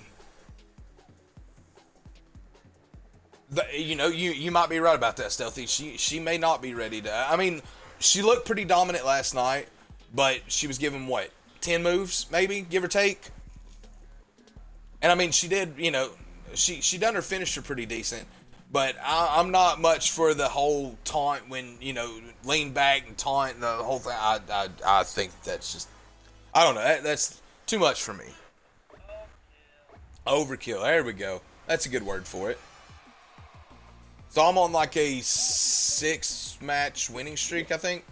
you might be right about that, Stealthy. She may not be ready to. I mean, she looked pretty dominant last night, but she was given 10 moves, maybe, give or take. And I mean, she did, she done her finisher pretty decent. But I'm not much for the whole taunt when, lean back and taunt and the whole thing. I think that's just, I don't know. That's too much for me. Overkill. There we go. That's a good word for it. So I'm on like a 6-match winning streak, I think.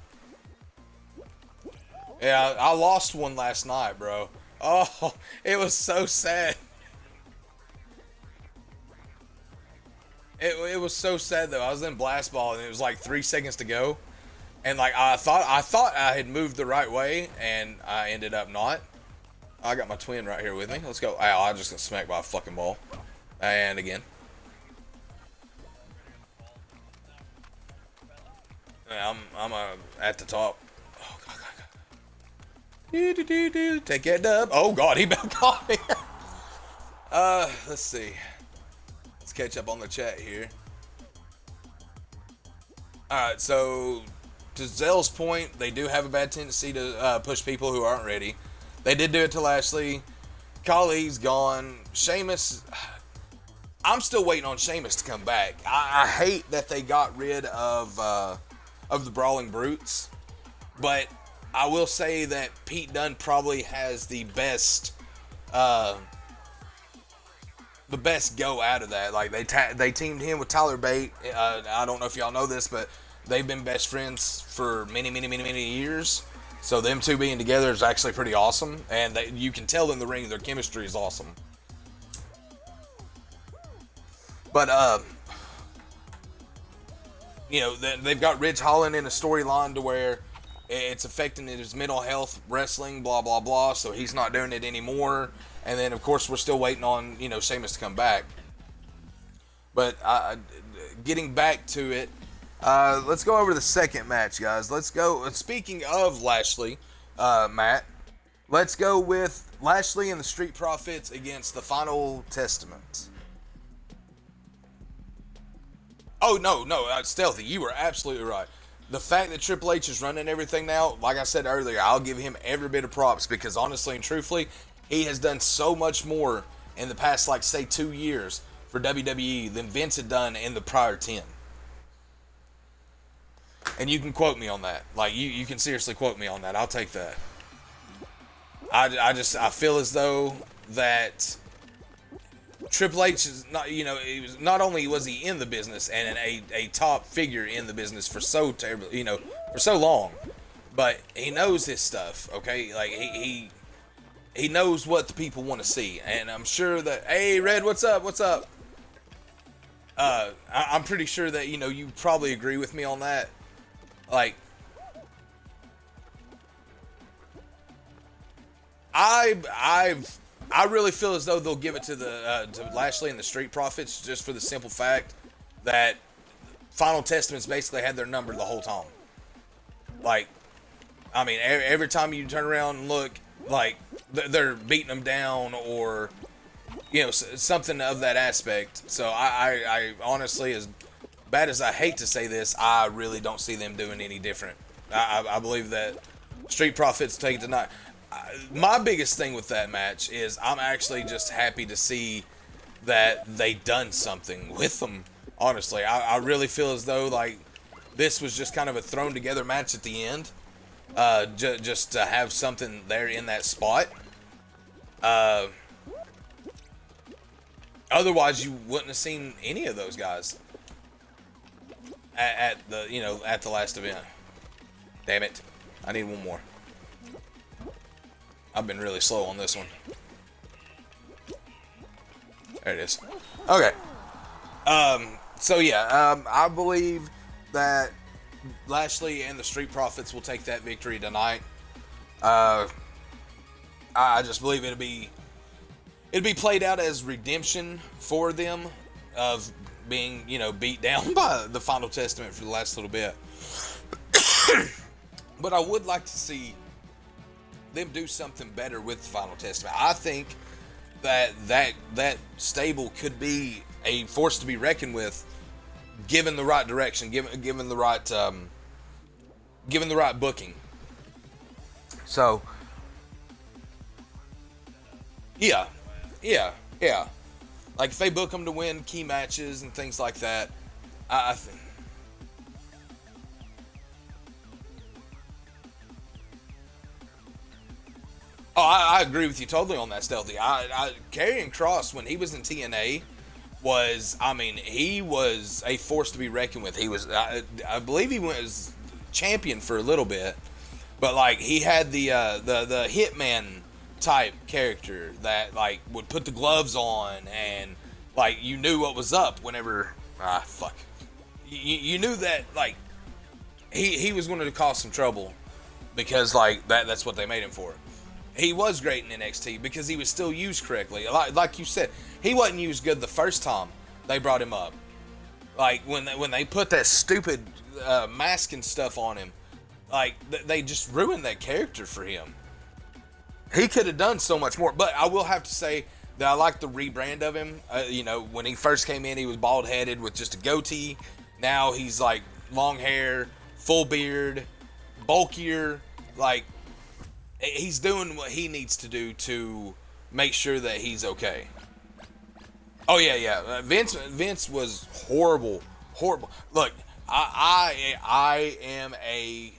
Yeah, I lost one last night, bro. Oh, it was so sad. It was so sad though. I was in blast ball and it was like 3 seconds to go, and like I thought I had moved the right way, and I ended up not. I got my twin right here with me. Let's go. Ow, I just got smacked by a fucking ball. And again. Yeah, I'm at the top. Oh god. Take that dub. Oh god, he back on me. Let's see. Let's catch up on the chat here. Alright, so to Zell's point, they do have a bad tendency to push people who aren't ready. They did do it to Lashley. Khali's gone. Sheamus, I'm still waiting on Sheamus to come back. I hate that they got rid of the Brawling Brutes, but I will say that Pete Dunne probably has the best go out of that. Like they teamed him with Tyler Bate. I don't know if y'all know this, but they've been best friends for many years. So them two being together is actually pretty awesome, and you can tell in the ring their chemistry is awesome. But they've got Ridge Holland in a storyline to where it's affecting his mental health, wrestling, blah blah blah. So he's not doing it anymore. And then of course we're still waiting on Sheamus to come back. But getting back to it, let's go over the second match, guys. Let's go. Speaking of Lashley, Matt, let's go with Lashley and the Street Profits against the Final Testament. Oh no, Stealthy, you were absolutely right. the fact that Triple H is running everything now, like I said earlier, I'll give him every bit of props because honestly and truthfully, he has done so much more in the past, like, say, 2 years for WWE than Vince had done in the prior 10. And you can quote me on that. Like, you can seriously quote me on that. I'll take that. I feel as though that Triple H is not, he was, not only was he in the business and a top figure in the business for so terrible, for so long, but he knows his stuff, okay? Like, he knows what the people want to see, and I'm sure that, hey, Red, what's up? I'm pretty sure that, you probably agree with me on that. Like, I really feel as though they'll give it to to Lashley and the Street Profits just for the simple fact that Final Testaments basically had their number the whole time. Like, I mean, every time you turn around and look, like, they're beating them down or, something of that aspect. So I honestly, as bad as I hate to say this, I really don't see them doing any different. I believe that Street Profits take it tonight. My biggest thing with that match is I'm actually just happy to see that they done something with them. Honestly, I really feel as though, like, this was just kind of a thrown together match at the end, just to have something there in that spot. Otherwise, you wouldn't have seen any of those guys at the last event. Damn it, I need one more. I've been really slow on this one. There it is. Okay. So yeah, I believe that Lashley and the Street Profits will take that victory tonight. I just believe it'll be played out as redemption for them of being, beat down by the Final Testament for the last little bit. But I would like to see them do something better with the Final Testament. I think that stable could be a force to be reckoned with, given the right direction, given the right booking. So, yeah. Like, if they book them to win key matches and things like that, I think. Oh, I agree with you totally on that, Stealthy. Karrion Kross, when he was in TNA, he was a force to be reckoned with. He was, I believe he was champion for a little bit, but, like, he had the Hitman type character that, like, would put the gloves on and, like, you knew what was up whenever, you knew that, like, he was going to cause some trouble because, like, that's what they made him for. He was great in NXT because he was still used correctly. Like you said, he wasn't used good the first time they brought him up. Like, when they put that stupid mask and stuff on him, like, they just ruined that character for him. He could have done so much more. But I will have to say that I like the rebrand of him. When he first came in, he was bald-headed with just a goatee. Now he's, like, long hair, full beard, bulkier, like, he's doing what he needs to do to make sure that he's okay. Oh yeah. Vince was horrible. Look, I am a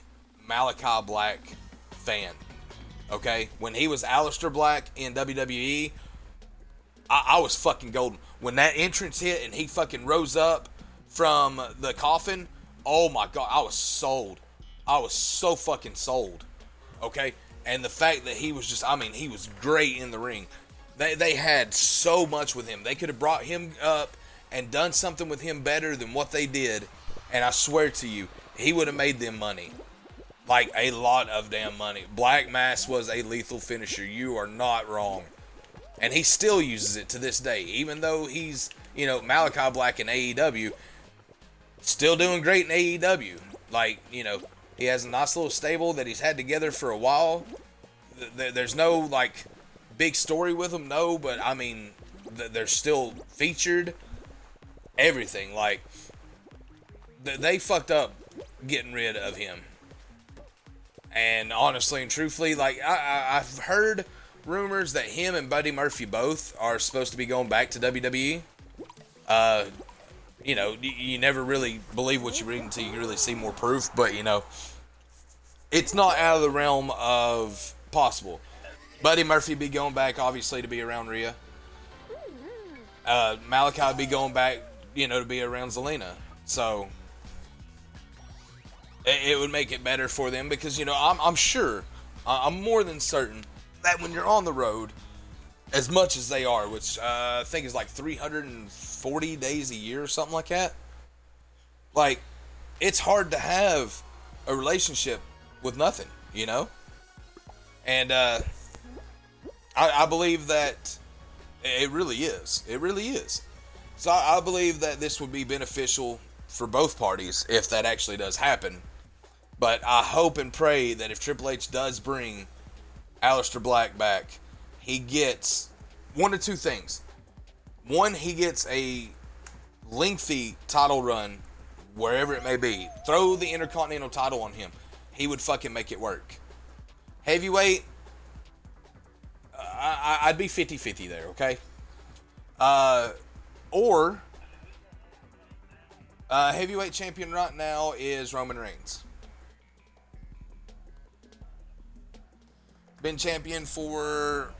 Malachi Black fan. Okay, when he was Aleister Black in WWE, I was fucking golden. When that entrance hit and he fucking rose up from the coffin, oh my god, I was sold. I was so fucking sold. Okay. And the fact that he was just, he was great in the ring. They had so much with him. They could have brought him up and done something with him better than what they did. And I swear to you, he would have made them money. Like, a lot of damn money. Black Mass was a lethal finisher. You are not wrong. And he still uses it to this day. Even though he's, Malachi Black in AEW, still doing great in AEW. Like, he has a nice little stable that he's had together for a while. There's no, like, big story with him, no, but, they're still featured. Everything. Like, they fucked up getting rid of him. And honestly and truthfully, like I've heard rumors that him and Buddy Murphy both are supposed to be going back to WWE. You never really believe what you read until you really see more proof. But it's not out of the realm of possible. Buddy Murphy be going back, obviously, to be around Rhea. Malachi would be going back, to be around Zelina. So it would make it better for them because, I'm sure, I'm more than certain that when you're on the road, as much as they are, which I think is like 340 days a year or something like that, like, it's hard to have a relationship with nothing, And I believe that it really is. It really is. So I believe that this would be beneficial for both parties if that actually does happen. But I hope and pray that if Triple H does bring Aleister Black back, he gets one of two things. One, he gets a lengthy title run wherever it may be. Throw the Intercontinental title on him. He would fucking make it work. Heavyweight, I'd be 50-50 there, okay? Or heavyweight champion right now is Roman Reigns. Been champion for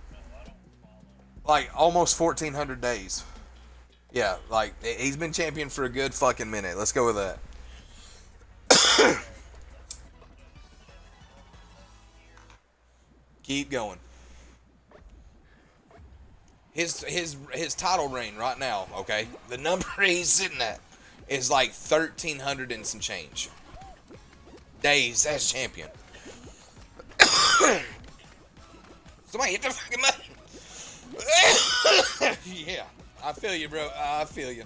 like almost 1,400 days. Yeah, like he's been champion for a good fucking minute. Let's go with that. Keep going. His title reign right now, okay? The number he's sitting at is like 1,300 and some change days as champion. Somebody hit the fucking button. Yeah, I feel you, bro. I feel you.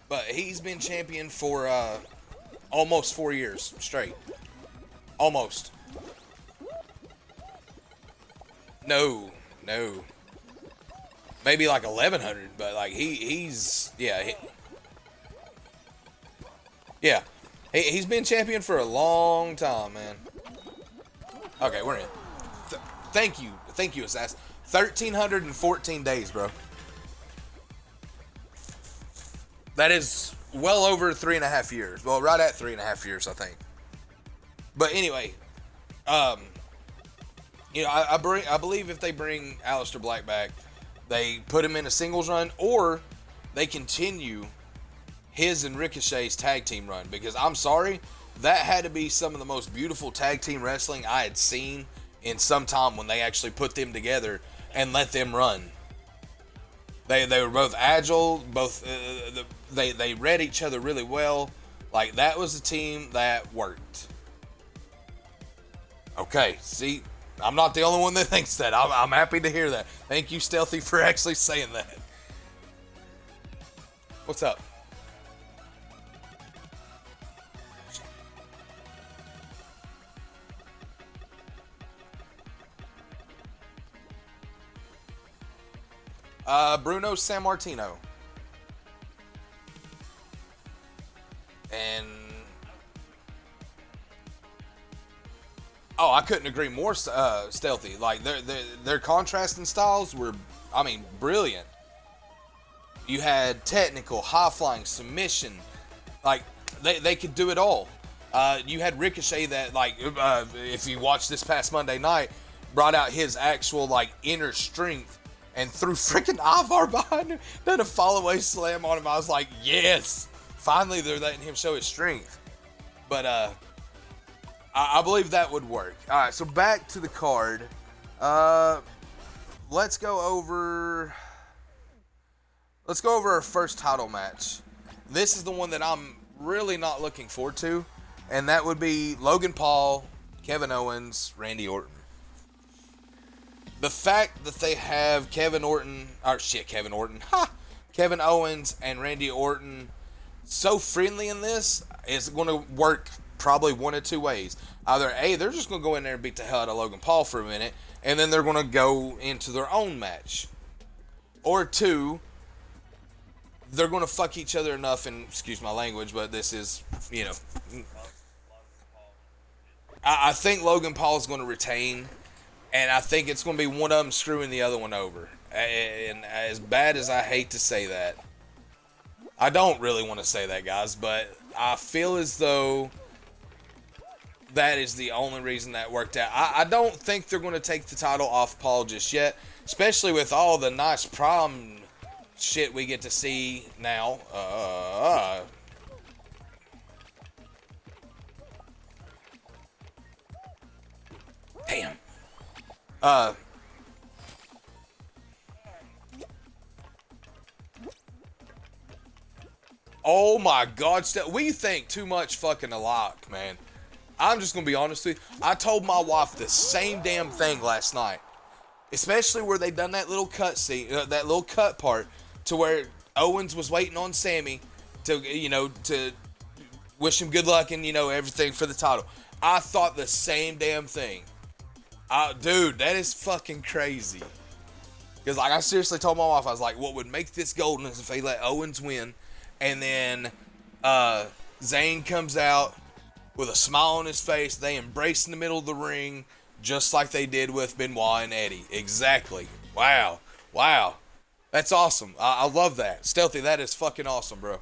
But he's been champion for almost 4 years straight. Almost. No. Maybe like 1,100, but like he's he's been champion for a long time, man. Okay, we're in. Thank you, Assassin. 1,314 days, bro. That is well over 3.5 years. Well, right at 3.5 years, I think. But anyway, I believe if they bring Aleister Black back, they put him in a singles run, or they continue his and Ricochet's tag team run. Because I'm sorry, that had to be some of the most beautiful tag team wrestling I had seen in some time when they actually put them together and let them run. They were both agile, they read each other really well. Like, that was a team that worked. Okay, see, I'm not the only one that thinks that. I'm happy to hear that. Thank you, Stealthy, for actually saying that. What's up? Bruno Sammartino. And I couldn't agree more, Stealthy. Like, their contrasting styles were, brilliant. You had technical, high-flying, submission. Like, they could do it all. You had Ricochet that, like, if you watched this past Monday night, brought out his actual, like, inner strength and threw freaking Ivar behind him. Done a fall-away slam on him. I was like, yes! Finally, they're letting him show his strength. But, I believe that would work. All right, so back to the card. Let's go over our first title match. This is the one that I'm really not looking forward to, and that would be Logan Paul, Kevin Owens, Randy Orton. The fact that they have Kevin Owens and Randy Orton so friendly in this is going to work probably one of two ways. Either A, they're just going to go in there and beat the hell out of Logan Paul for a minute, and then they're going to go into their own match. Or two, they're going to fuck each other enough, and excuse my language, but this is, you know, I think Logan Paul is going to retain, and I think it's going to be one of them screwing the other one over. And as bad as I hate to say that, I don't really want to say that, guys, but I feel as though that is the only reason that worked out. I don't think they're going to take the title off Paul just yet, especially with all the nice prom shit we get to see now. Damn. Oh my God, we think too much fucking alike, man. I'm just gonna be honest with you. I told my wife the same damn thing last night, especially where they done that little cut scene, that little cut part, to where Owens was waiting on Sammy to, to wish him good luck and everything for the title. I thought the same damn thing. Dude, that is fucking crazy. Because I seriously told my wife, I was like, what would make this golden is if they let Owens win, and then Zayn comes out with a smile on his face. They embrace in the middle of the ring, just like they did with Benoit and Eddie. Exactly. Wow. That's awesome. I love that. Stealthy, that is fucking awesome, bro.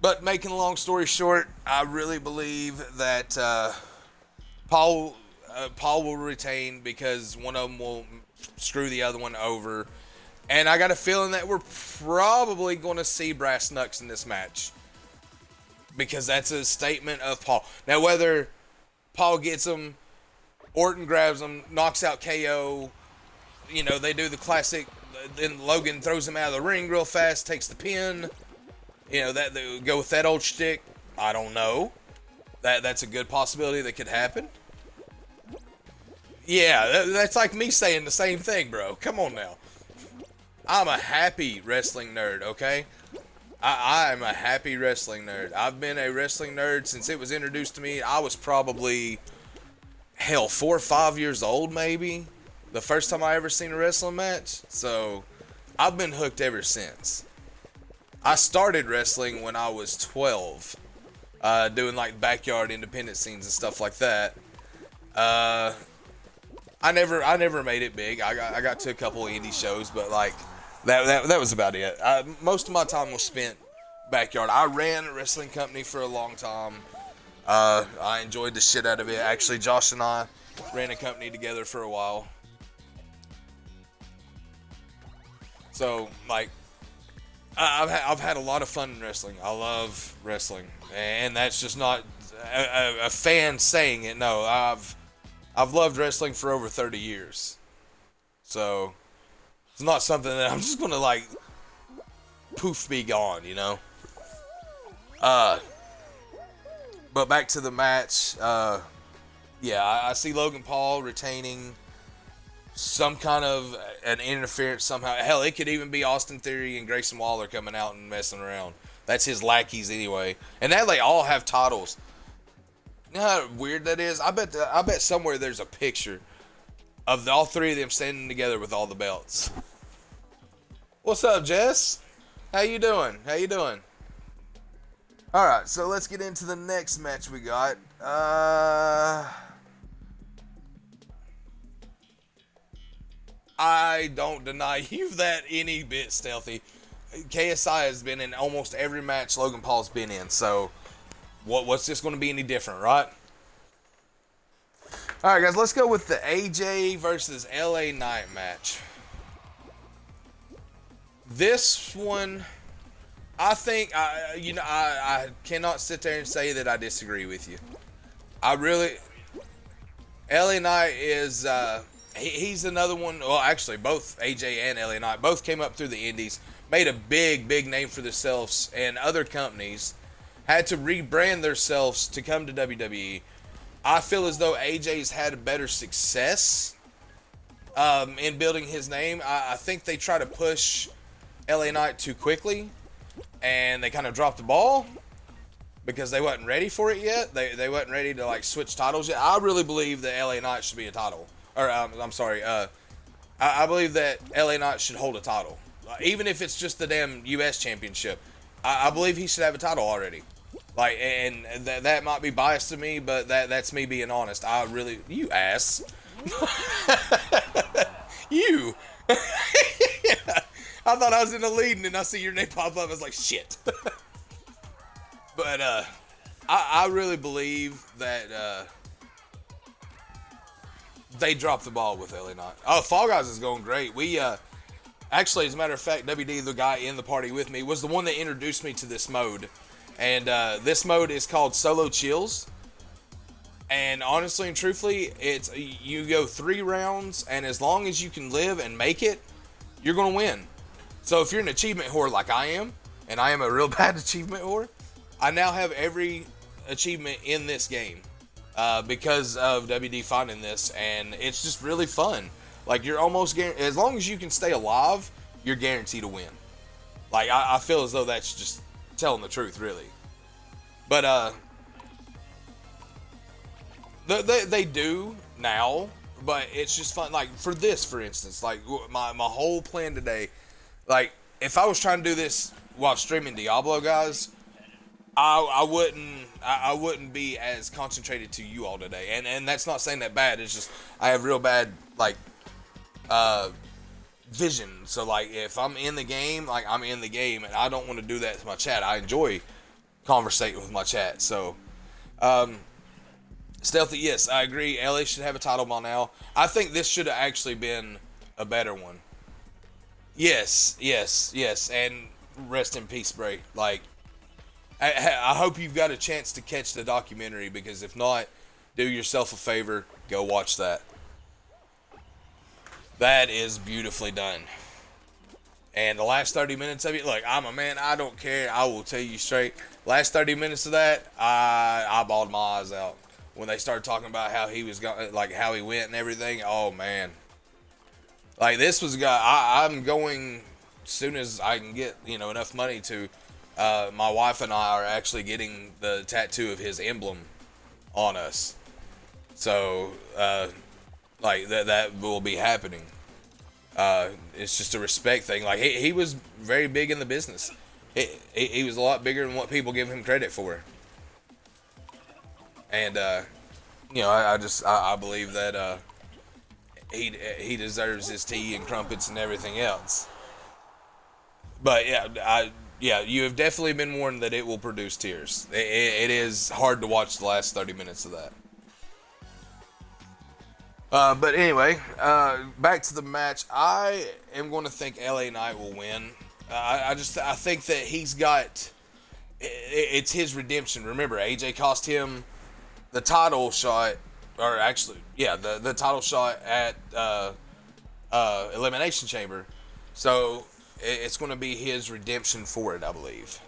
But making a long story short, I really believe that Paul will retain because one of them will screw the other one over. And I got a feeling that we're probably going to see brass knucks in this match, because that's a statement of Paul. Now, whether Paul gets him, Orton grabs him, knocks out KO, they do the classic, then Logan throws him out of the ring real fast, takes the pin, that they go with that old shtick. I don't know. That's a good possibility that could happen. Yeah, that's like me saying the same thing, bro. Come on now. I'm a happy wrestling nerd, okay? I am a happy wrestling nerd. I've been a wrestling nerd since it was introduced to me. I was probably, 4 or 5 years old, maybe. The first time I ever seen a wrestling match. So, I've been hooked ever since. I started wrestling when I was 12. Doing like backyard independent scenes and stuff like that. I never made it big. I got to a couple of indie shows, but like that was about it. Most of my time was spent backyard. I ran a wrestling company for a long time. I enjoyed the shit out of it. Actually, Josh and I ran a company together for a while. So like, I've had a lot of fun in wrestling. I love wrestling, and that's just not a fan saying it. No, I've loved wrestling for over 30 years. So, it's not something that I'm just going to, like, poof, be gone, But back to the match. Yeah, I see Logan Paul retaining some kind of an interference somehow. Hell, it could even be Austin Theory and Grayson Waller coming out and messing around. That's his lackeys anyway. And now they all have titles. You know how weird that is? I bet somewhere there's a picture of all three of them standing together with all the belts. What's up, Jess? How you doing? Alright, so let's get into the next match we got. I don't deny you that any bit, Stealthy. KSI has been in almost every match Logan Paul's been in, so what's this going to be any different, right? Alright, guys, let's go with the AJ versus LA Knight match. This one, I think, I cannot sit there and say that I disagree with you. LA Knight is, he's another one. Well, actually, both AJ and LA Knight both came up through the indies, made a big name for themselves, and other companies had to rebrand themselves to come to WWE. I feel as though AJ's had better success in building his name. I think they try to push LA Knight too quickly, and they kind of dropped the ball because they wasn't ready for it yet. They wasn't ready to like switch titles yet. I really believe that LA Knight should be a title. Or I'm sorry, I believe that LA Knight should hold a title, even if it's just the damn U.S. Championship. I believe he should have a title already. Like, and that might be biased to me, but that's me being honest. I really, you ass, you. I thought I was in the lead, and then I see your name pop up. I was like, shit. But I really believe that they dropped the ball with LA Knight. Oh, Fall Guys is going great. We actually, as a matter of fact, WD, the guy in the party with me, was the one that introduced me to this mode. And this mode is called Solo Chills. And honestly and truthfully, it's you go 3 rounds, and as long as you can live and make it, you're going to win. So if you're an achievement whore like I am, and I am a real bad achievement whore, I now have every achievement in this game because of WD finding this, and it's just really fun. Like, you're almost guaranteed, as long as you can stay alive, you're guaranteed to win. Like, I feel as though that's just telling the truth, really. But they do now, but it's just fun. Like, for this, for instance, like my whole plan today, like, if I was trying to do this while streaming Diablo, guys, I wouldn't be as concentrated to you all today. And that's not saying that bad. It's just I have real bad, like, vision. So, like, if I'm in the game, like, I'm in the game, and I don't want to do that to my chat. I enjoy conversating with my chat. So, Stealthy, yes, I agree. LA should have a title by now. I think this should have actually been a better one. Yes, and rest in peace, Bray. Like, I hope you've got a chance to catch the documentary, because if not, do yourself a favor, go watch that. That is beautifully done. And the last 30 minutes of it, look, I'm a man, I don't care. I will tell you straight. Last 30 minutes of that, I bawled my eyes out. When they started talking about how he was going, like, how he went and everything, oh, man. Like, this was a guy, I'm going, as soon as I can get, enough money to, my wife and I are actually getting the tattoo of his emblem on us. So, like, that will be happening. It's just a respect thing. Like, he was very big in the business. He was a lot bigger than what people give him credit for. And, I believe that, he deserves his tea and crumpets and everything else. But, yeah, you have definitely been warned that it will produce tears. It is hard to watch the last 30 minutes of that. But anyway, back to the match. I am going to think LA Knight will win. I think that he's got, it's his redemption. Remember, AJ cost him the title shot, or actually, yeah, the title shot at Elimination Chamber. So it's going to be his redemption for it, I believe.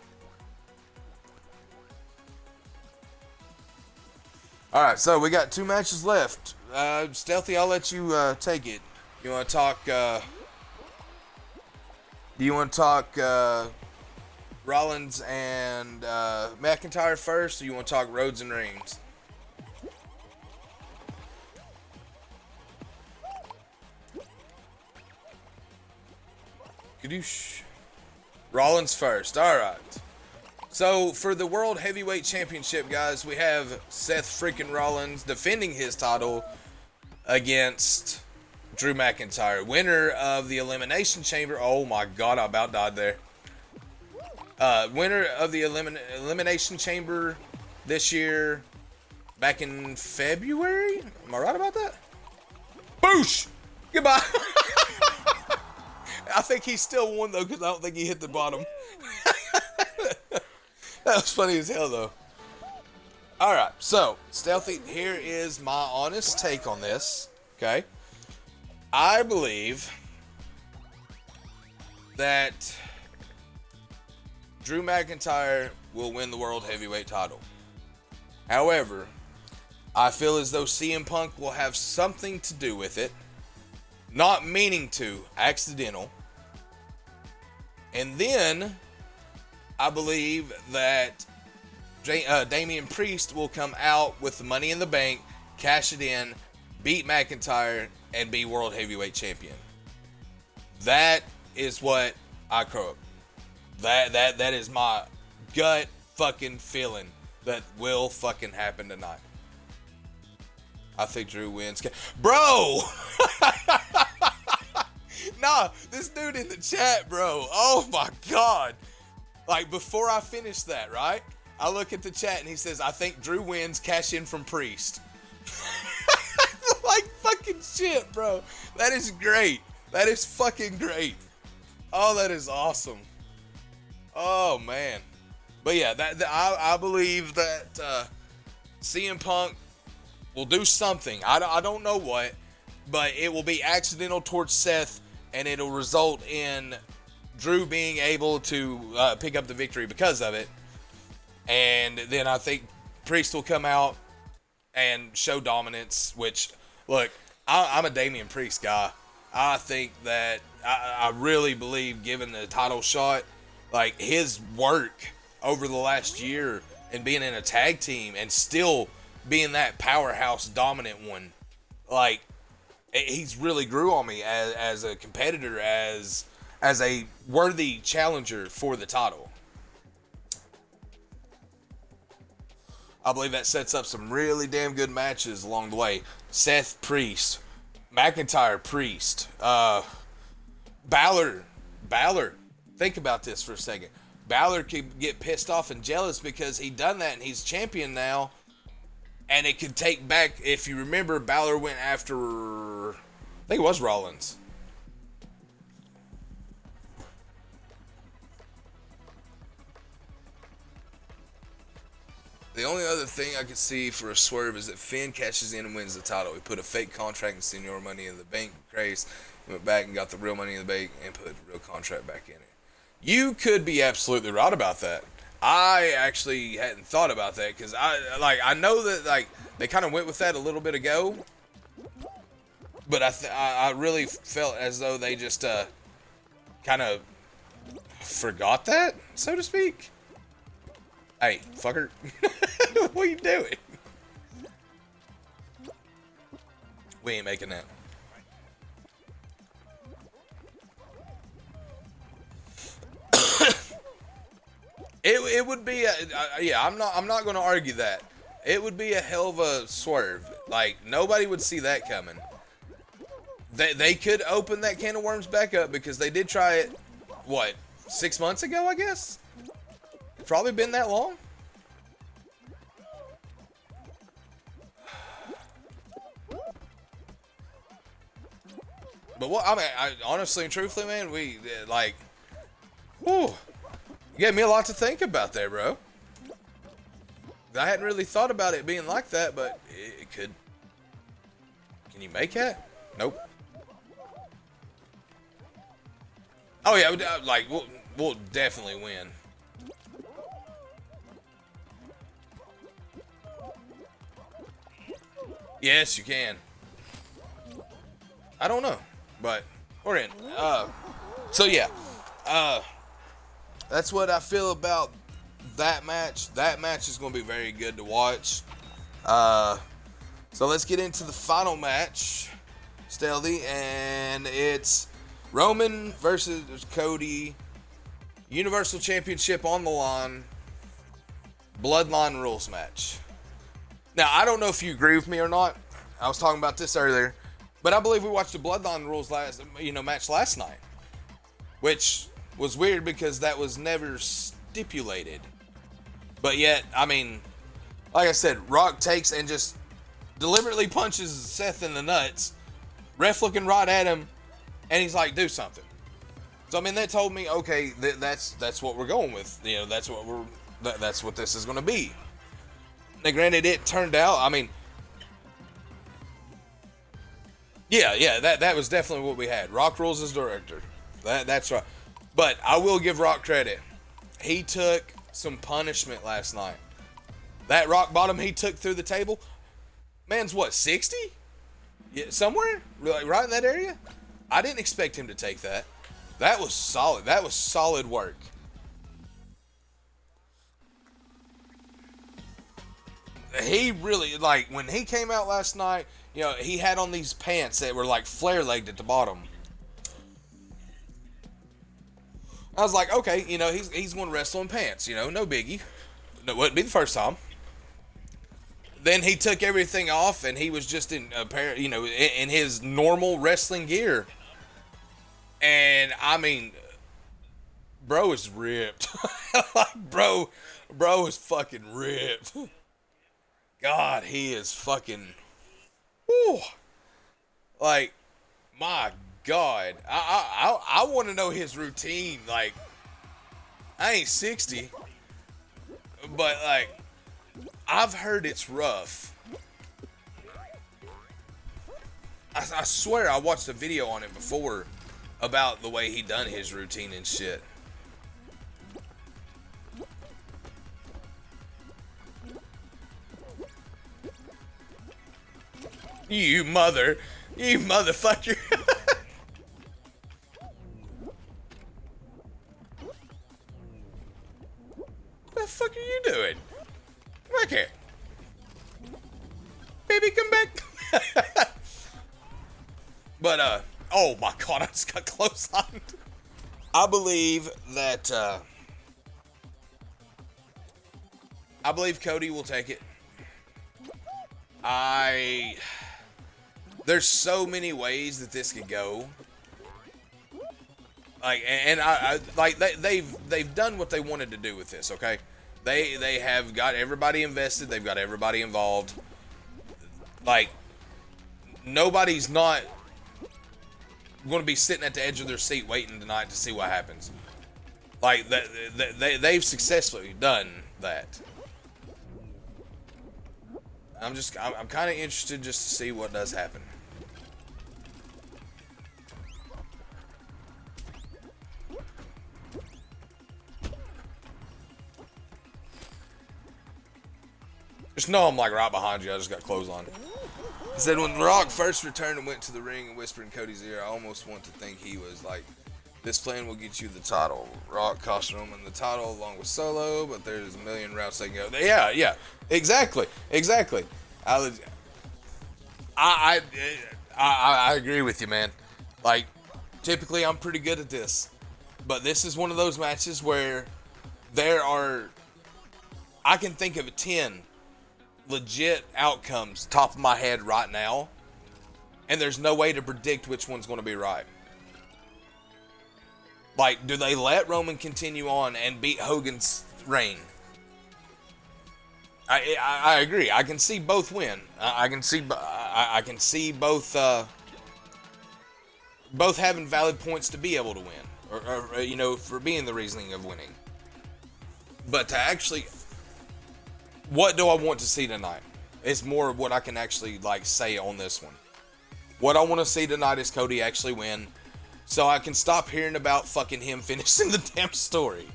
All right, so we got 2 matches left. Stealthy, I'll let you take it. You want to talk? Do you want to talk Rollins and McIntyre first, or you want to talk Rhodes and Reigns? Kadoosh. Rollins first. All right. So, for the World Heavyweight Championship, guys, we have Seth freaking Rollins defending his title against Drew McIntyre, winner of the Elimination Chamber. Oh my God, I about died there. Winner of the Elimination Chamber this year, back in February. Am I right about that? Boosh! Goodbye. I think he still won, though, because I don't think he hit the bottom. That was funny as hell, though. Alright, so, Stealthy, here is my honest take on this, okay? I believe that Drew McIntyre will win the World Heavyweight title. However, I feel as though CM Punk will have something to do with it. Not meaning to, accidental. And then I believe that Damian Priest will come out with the Money in the Bank, cash it in, beat McIntyre, and be World Heavyweight Champion. That is what I croak. That is my gut fucking feeling that will fucking happen tonight. I think Drew wins. Bro! Nah, this dude in the chat, bro. Oh my god. Like, before I finish that, right? I look at the chat and he says, I think Drew wins, cash in from Priest. Like, fucking shit, bro. That is great. That is fucking great. Oh, that is awesome. Oh, man. But yeah, I believe that CM Punk will do something. I don't know what, but it will be accidental towards Seth, and it'll result in Drew being able to pick up the victory because of it. And then I think Priest will come out and show dominance, which, look, I'm a Damian Priest guy. I think that I really believe, given the title shot, like, his work over the last year and being in a tag team and still being that powerhouse dominant one, like, he's really grew on me as a competitor, as a worthy challenger for the title. I believe that sets up some really damn good matches along the way. Seth Priest, McIntyre Priest, Balor. Think about this for a second. Balor could get pissed off and jealous because he done that and he's champion now. And it could take back, if you remember, Balor went after, I think it was Rollins. The only other thing I could see for a swerve is that Finn cashes in and wins the title. He put a fake contract in Senior Money in the Bank craze, went back and got the real Money in the Bank and put the real contract back in it. You could be absolutely right about that. I actually hadn't thought about that because I know that, like, they kind of went with that a little bit ago, but I really felt as though they just kind of forgot that, so to speak. Hey, fucker. What are you doing? We ain't making that. It would be yeah, I'm not going to argue that. It would be a hell of a swerve. Like, nobody would see that coming. They could open that can of worms back up because they did try it, what, 6 months ago, I guess? It's probably been that long. But what, I mean, honestly and truthfully, man, we, like, whew, you gave me a lot to think about there, bro. I hadn't really thought about it being like that, but it could. Can you make that? Nope. Oh yeah, like, we'll definitely win. Yes, you can. I don't know, but we're in. So yeah, that's what I feel about that match. That match is going to be very good to watch. So let's get into the final match, Stealthy, and it's Roman versus Cody, Universal Championship on the line, Bloodline rules match. Now, I don't know if you agree with me or not. I was talking about this earlier, but I believe we watched the Bloodline rules match last night, which was weird because that was never stipulated. But yet, I mean, like I said, Rock takes and just deliberately punches Seth in the nuts. Ref looking right at him, and he's like, "Do something." So I mean, that told me, okay, that's what we're going with. You know, that's what this is going to be. Now, granted, it turned out, I mean, yeah, that was definitely what we had. Rock rules as director. That's right. But I will give Rock credit. He took some punishment last night. That rock bottom he took through the table, man's what, 60? Yeah, somewhere? Like right in that area? I didn't expect him to take that. That was solid. That was solid work. He really, like, when he came out last night, you know, he had on these pants that were like flare-legged at the bottom. I was like, okay, you know, he's going to wrestle in pants, you know, no biggie. No, wouldn't be the first time. Then he took everything off, and he was just in a pair, you know, in his normal wrestling gear. And I mean, bro is ripped. Like, bro is fucking ripped. God, he is fucking. Whew, like, my God, I want to know his routine. Like, I ain't 60, but like, I've heard it's rough. I swear I watched a video on it before about the way he done his routine and shit. You motherfucker. What the fuck are you doing? Come back here. Baby, come back. But, oh my God, I just got close on. I believe that, I believe Cody will take it. There's so many ways that this could go. Like, and like they've done what they wanted to do with this. Okay, they have got everybody invested. They've got everybody involved. Like, nobody's not going to be sitting at the edge of their seat waiting tonight to see what happens. Like, they've successfully done that. I'm kind of interested just to see what does happen. Just know I'm like right behind you. I just got clothes on. He said, when Rock first returned and went to the ring and whispered in Cody's ear, I almost want to think he was like, this plan will get you the title. Rock cost Roman the title along with Solo, but there's a million routes they can go. Yeah, exactly. I agree with you, man. Like, typically I'm pretty good at this, but this is one of those matches where I can think of 10 legit outcomes top of my head right now, and there's no way to predict which one's going to be right. Like, do they let Roman continue on and beat Hogan's reign? I agree. I can see both win. I can see both having valid points to be able to win, or you know, for being the reasoning of winning. But to actually, what do I want to see tonight? It's more of what I can actually like say on this one. What I want to see tonight is Cody actually win, so I can stop hearing about fucking him finishing the damn story.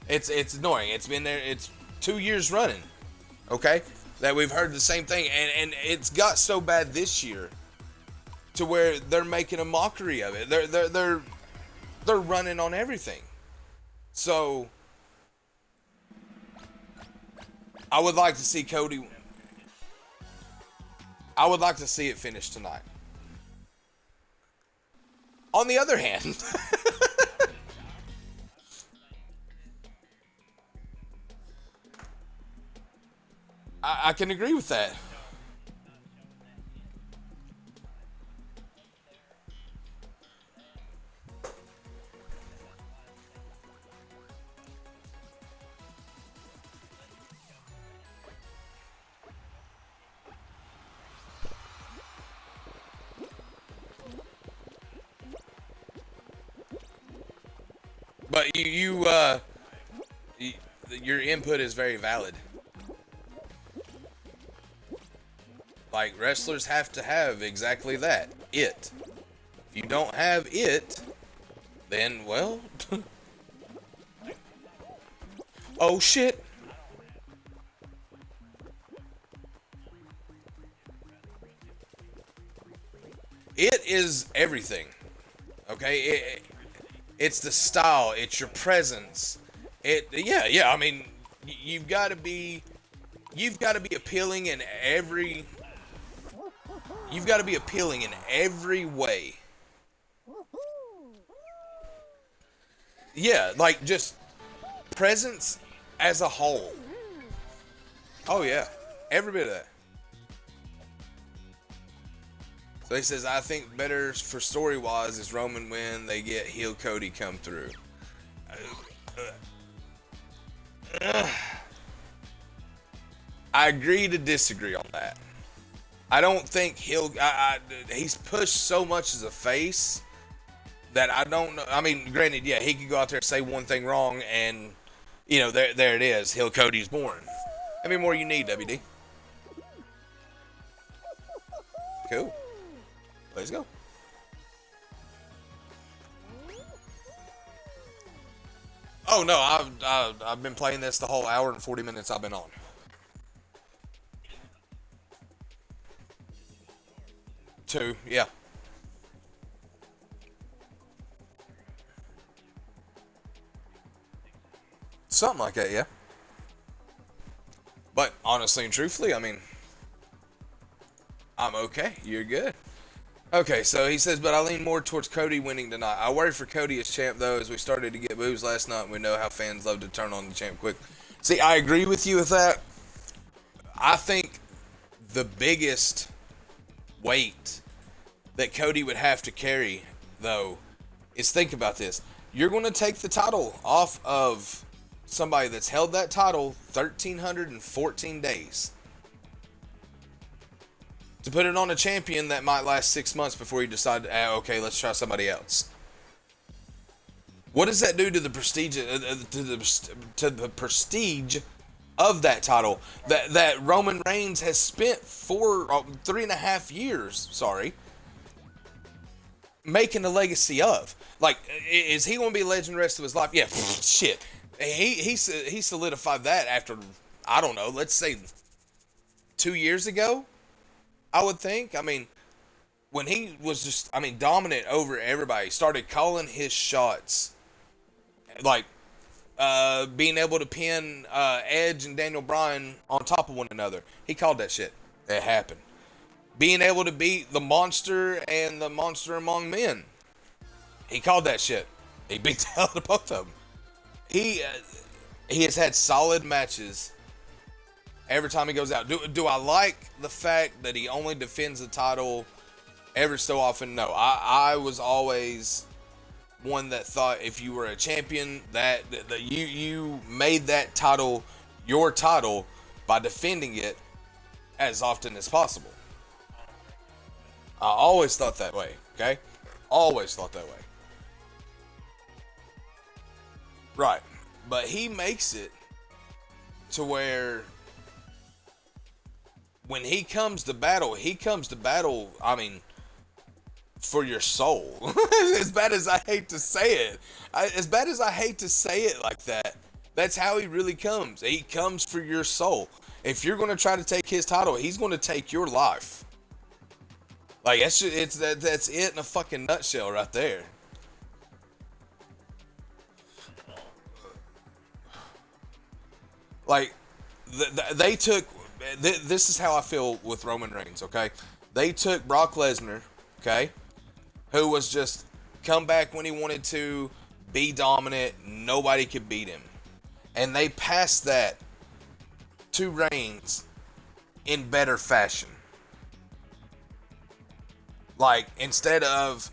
It's annoying. It's been there. It's 2 years running, okay, that we've heard the same thing, and it's got so bad this year to where they're making a mockery of it. They're running on everything. So I would like to see Cody. I would like to see it finish tonight. On the other hand, I can agree with that. But your input is very valid. Like, wrestlers have to have exactly that. It. If you don't have it, then, well... oh, shit. It is everything. Okay? It's the style. It's your presence. Yeah. I mean, you've got to be appealing in every... You've got to be appealing in every way. Yeah, like just presence as a whole. Oh yeah, every bit of that. So he says, I think better for story wise is Roman when they get heel Cody come through. I agree to disagree on that. I don't think he's pushed so much as a face that I don't know. I mean, granted, yeah, he could go out there and say one thing wrong, and there it is. Hill Cody's born. How many more you need, WD? Cool. Let's go. Oh no, I've been playing this the whole hour and 40 minutes I've been on. Two, yeah. Something like that, yeah. But honestly and truthfully, I mean, I'm okay. You're good. Okay, so he says, but I lean more towards Cody winning tonight. I worry for Cody as champ, though, as we started to get boos last night, and we know how fans love to turn on the champ quick. See, I agree with you with that. I think the biggest weight that Cody would have to carry, though, is think about this. You're going to take the title off of somebody that's held that title 1,314 days to put it on a champion that might last 6 months before you decide, okay, let's try somebody else. What does that do to the prestige to the prestige of that title that Roman Reigns has spent 3.5 years, making a legacy of? Like, is he going to be a legend the rest of his life? Yeah, shit. He solidified that after, I don't know, let's say 2 years ago, I would think. I mean, when he was just, dominant over everybody, started calling his shots, like being able to pin Edge and Daniel Bryan on top of one another. He called that shit. It happened. Being able to beat the Monster and the Monster Among Men. He called that shit. He beat the hell out of both of them. He has had solid matches every time he goes out. Do I like the fact that he only defends the title every so often? No. I was always one that thought if you were a champion that you made that title your title by defending it as often as possible. I always thought that way, okay? Always thought that way. Right. But he makes it to where when he comes to battle, for your soul. As bad as I hate to say it. Like that, that's how he really comes. He comes for your soul. If you're going to try to take his title, he's going to take your life. Like, that's it in a fucking nutshell right there. Like, they took... This is how I feel with Roman Reigns, okay? They took Brock Lesnar, okay? Who was just come back when he wanted to, be dominant, nobody could beat him. And they passed that to Reigns in better fashion. Like, instead of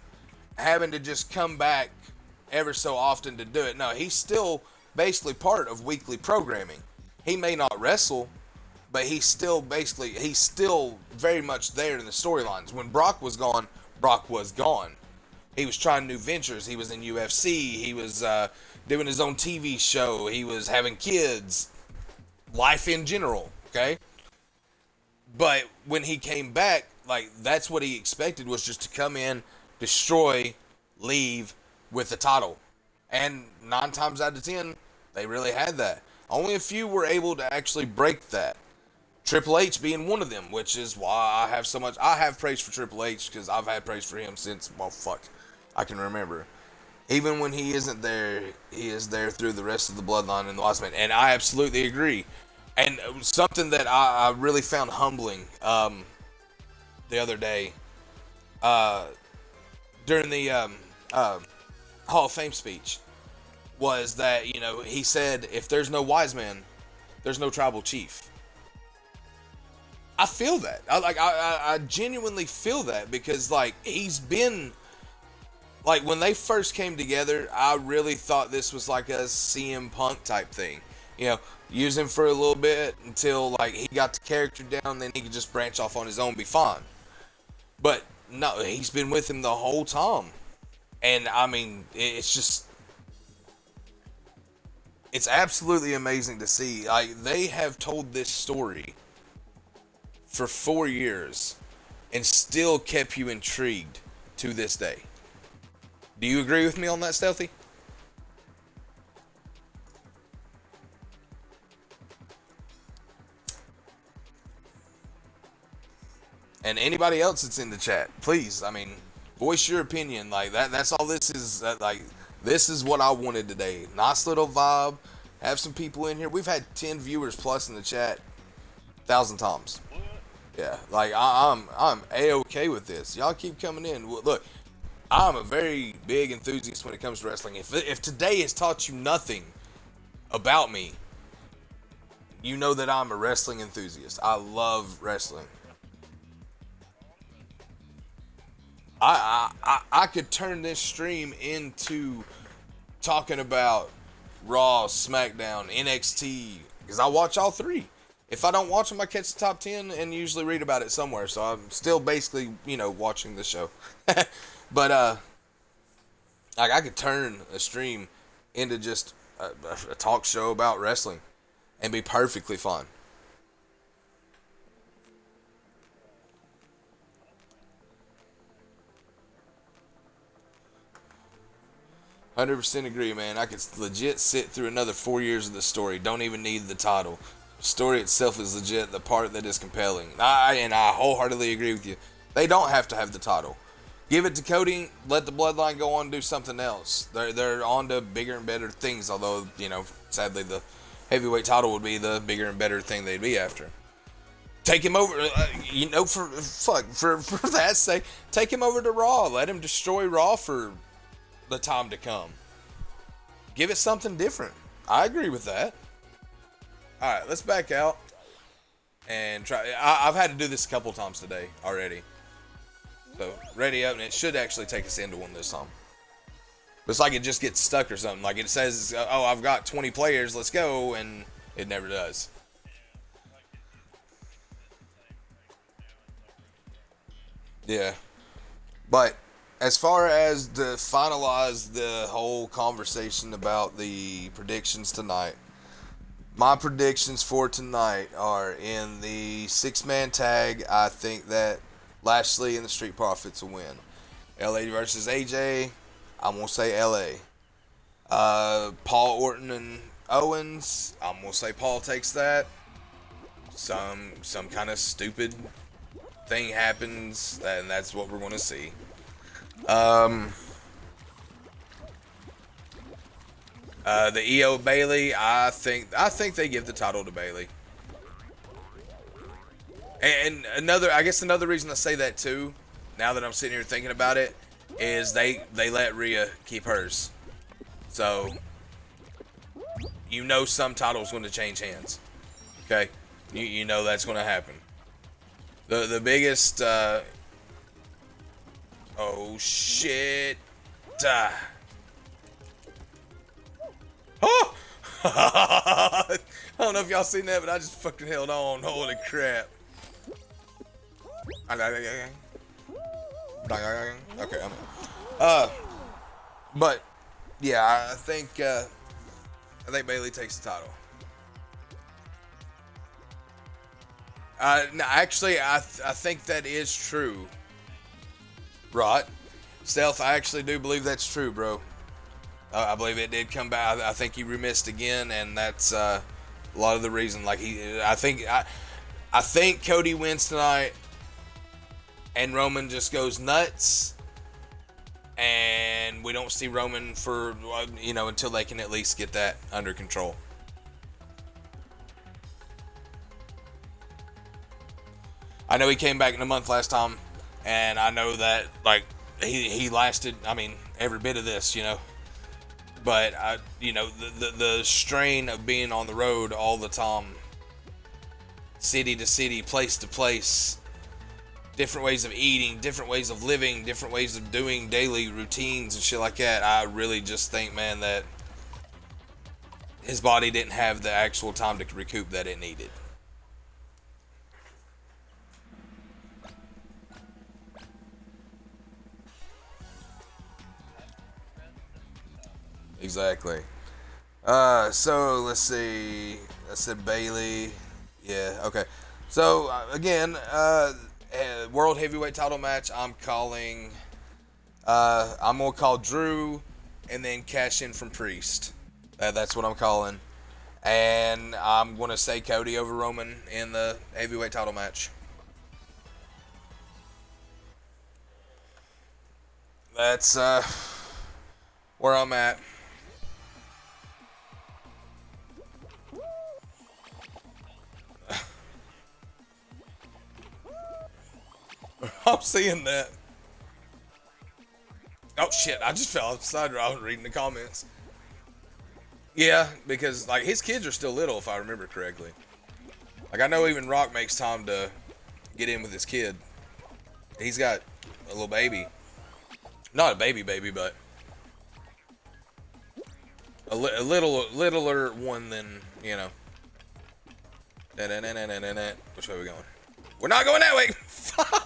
having to just come back ever so often to do it, no, he's still basically part of weekly programming. He may not wrestle, but he's still very much there in the storylines. When Brock was gone, Brock was gone. He was trying new ventures. He was in UFC. He was doing his own TV show. He was having kids. Life in general, okay? But when he came back, like, that's what he expected, was just to come in, destroy, leave with the title. And 9 times out of 10, they really had that. Only a few were able to actually break that. Triple H being one of them, which is why I have praise for Triple H, because I've had praise for him since, I can remember. Even when he isn't there, he is there through the rest of the bloodline and the last man. And I absolutely agree. And something that I really found humbling the other day, during the Hall of Fame speech, was that, he said, if there's no wise man, there's no tribal chief. I feel that. I genuinely feel that because like he's been like when they first came together, I really thought this was like a CM Punk type thing. Use him for a little bit until like he got the character down, then he could just branch off on his own, be fine. But no, he's been with him the whole time, and I mean, it's absolutely amazing to see. Like they have told this story for 4 years and still kept you intrigued to this day. Do you agree with me on that, Stealthy? And anybody else that's in the chat, please, I mean, voice your opinion. Like that's all this is. Like this is what I wanted today. Nice little vibe. Have some people in here. We've had 10 viewers plus in the chat 1,000 times. Yeah, like I'm a-okay with this. Y'all keep coming in. Look, I'm a very big enthusiast when it comes to wrestling. If today has taught you nothing about me, you know that I'm a wrestling enthusiast. I love wrestling. I could turn this stream into talking about Raw, SmackDown, NXT, because I watch all three. If I don't watch them, I catch the top 10 and usually read about it somewhere. So I'm still basically, watching the show. But, like I could turn a stream into just a talk show about wrestling and be perfectly fine. 100% agree, man. I could legit sit through another 4 years of the story. Don't even need the title. The story itself is legit the part that is compelling. I wholeheartedly agree with you. They don't have to have the title. Give it to Cody. Let the Bloodline go on and do something else. They're on to bigger and better things. Although sadly the heavyweight title would be the bigger and better thing they'd be after. Take him over. For that sake, take him over to Raw. Let him destroy Raw for the time to come. Give it something different. I agree with that. All right, let's back out and try. I've had to do this a couple times today already. So ready up, and it should actually take us into one this time. But it's like it just gets stuck or something. Like it says, "Oh, I've got 20 players. Let's go," and it never does. Yeah, but as far as to finalize the whole conversation about the predictions tonight, my predictions for tonight are in the 6-man tag. I think that Lashley and the Street Profits will win. LA versus AJ, I'm going to say LA. Paul Orton and Owens, I'm going to say Paul takes that. Some kind of stupid thing happens, and that's what we're going to see. The EO Bailey, I think they give the title to Bailey. And another reason I say that too, now that I'm sitting here thinking about it, is they let Rhea keep hers. So some title's going to change hands. Okay, you know that's going to happen. The biggest oh shit. Oh! I don't know if y'all seen that, but I just fucking held on. Holy crap. Okay, but yeah, I think Bailey takes the title. No, actually, I think that is true. Right, Stealth. I actually do believe that's true, bro. I believe it did come back. I think he remissed again, and that's a lot of the reason. Like I think Cody wins tonight, and Roman just goes nuts, and we don't see Roman for until they can at least get that under control. I know he came back in a month last time, and I know that like he lasted. I mean, every bit of this, But the strain of being on the road all the time, city to city, place to place, different ways of eating, different ways of living, different ways of doing daily routines and shit like that. I really just think, man, that his body didn't have the actual time to recoup that it needed. Exactly. So let's see. I said Bailey. Yeah. Okay. So again, world heavyweight title match. I'm calling. I'm gonna call Drew, and then cash in from Priest. That's what I'm calling. And I'm gonna say Cody over Roman in the heavyweight title match. That's where I'm at. I'm seeing that. Oh shit! I just fell outside. I was reading the comments. Yeah, because like his kids are still little, if I remember correctly. Like I know even Rock makes time to get in with his kid. He's got a little baby. Not a baby, but a littler one than Which way are we going? We're not going that way. Fuck.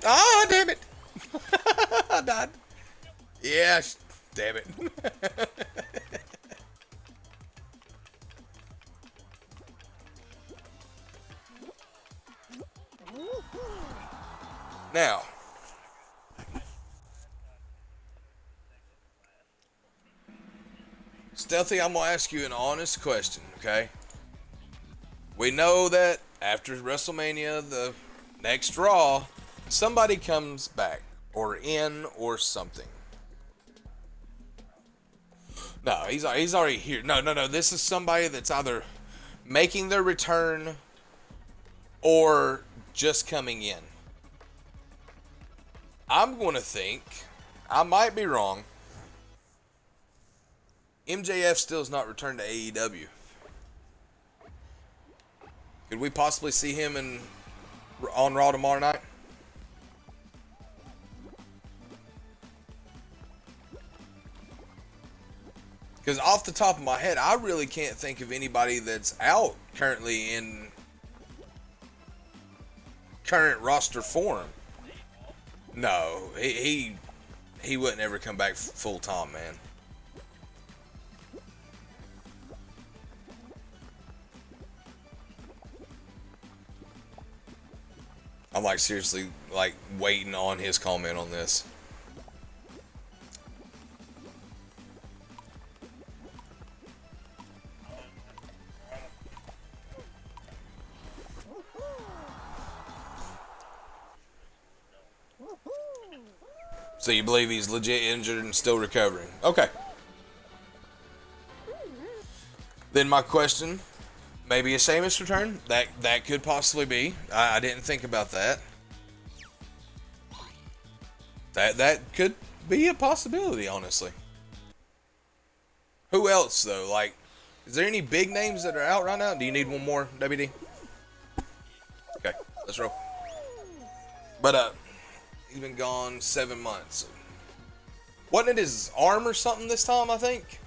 Ah, damn it. I died. Yeah, damn it. Now, Stealthy, I'm going to ask you an honest question, okay? We know that after WrestleMania, the next Raw, somebody comes back, or in, or something. No, he's already here. No. This is somebody that's either making their return or just coming in. I'm going to think, I might be wrong, MJF still has not returned to AEW. Could we possibly see him on Raw tomorrow night? Because off the top of my head, I really can't think of anybody that's out currently in current roster form. No, he wouldn't ever come back full time, man. I'm like seriously like waiting on his comment on this. So you believe he's legit injured and still recovering? Okay. Then my question, maybe a Sheamus return? That could possibly be. I didn't think about that. That could be a possibility, honestly. Who else though? Like, is there any big names that are out right now? Do you need one more, WD? Okay, let's roll. But he's been gone 7 months. Wasn't it his arm or something this time, I think?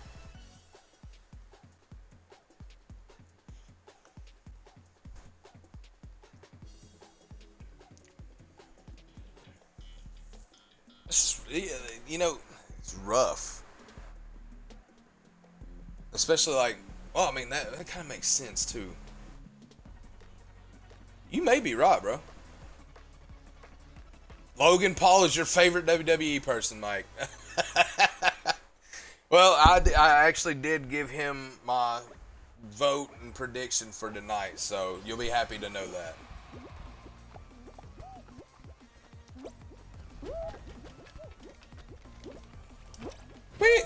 You know, it's rough. Especially like, well, I mean, that kind of makes sense too. You may be right, bro. Logan Paul is your favorite WWE person, Mike. Well, I actually did give him my vote and prediction for tonight, so you'll be happy to know that.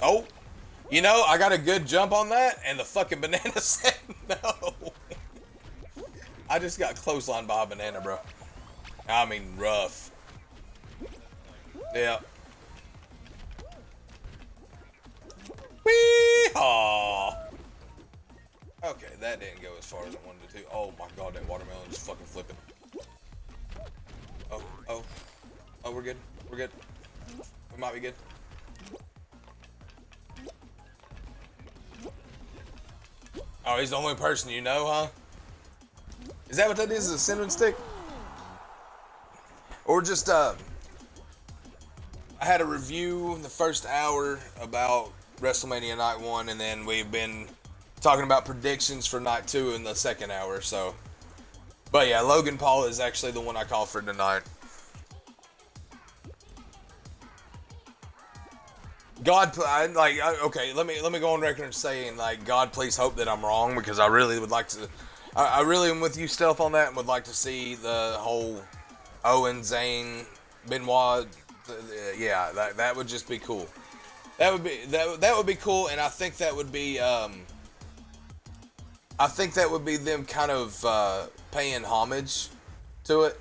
Oh, you know, I got a good jump on that, and the fucking banana set No. I just got clotheslined by a banana, bro. I mean, rough. Yeah. Wee-haw. Okay, that didn't go as far as I wanted it to. Oh my god, that watermelon is fucking flipping. Oh, we're good. We're good. We might be good. Oh, he's the only person you know, huh? Is that what that is? A cinnamon stick? Or just, I had a review in the first hour about WrestleMania Night 1, and then we've been talking about predictions for Night 2 in the second hour, so. But yeah, Logan Paul is actually the one I call for tonight. God, okay, let me go on record and saying, like, God, please hope that I'm wrong, because I really would like to. I really am with you, Stealth, on that, and would like to see the whole Owen, Zayn, Benoit. Yeah, that would just be cool. That would be cool, and I think that would be them kind of paying homage to it.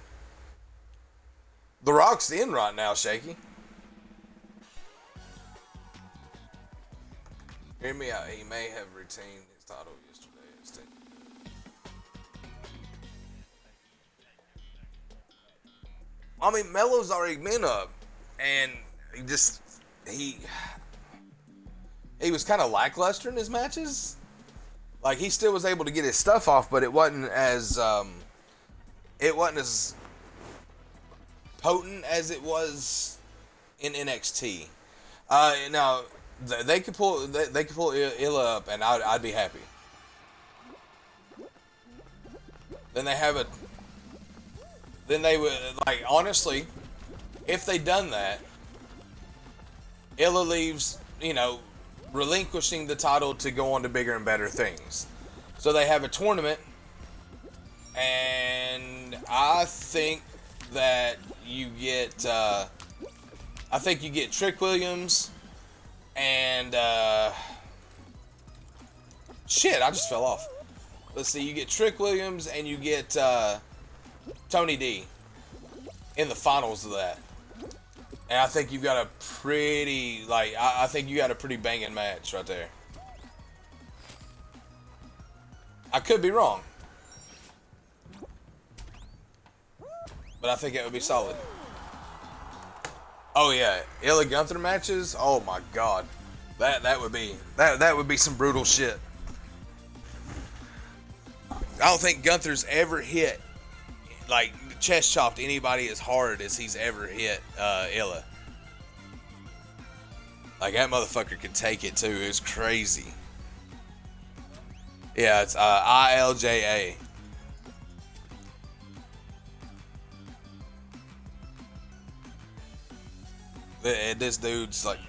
The Rock's in right now, Shaky. Hear me out. He may have retained his title yesterday. I mean, Melo's already been up, and he was kind of lackluster in his matches. Like, he still was able to get his stuff off, but it wasn't as potent as it was in NXT. Now they could pull Illa up, and I'd be happy. Then they would, like, honestly, if they done that, Illa leaves, relinquishing the title to go on to bigger and better things. So they have a tournament, and I think that you get Trick Williams and shit, I just fell off. Let's see, you get Trick Williams and you get Tony D in the finals of that. And I think you've got a pretty, I think you got a pretty banging match right there. I could be wrong, but I think it would be solid. Oh yeah, Illa Gunther matches. Oh my god, that would be some brutal shit. I don't think Gunther's ever hit, like, chest chopped anybody as hard as he's ever hit Illa. Like, that motherfucker could take it too. It's crazy. Yeah, it's ILJA. This dude's like,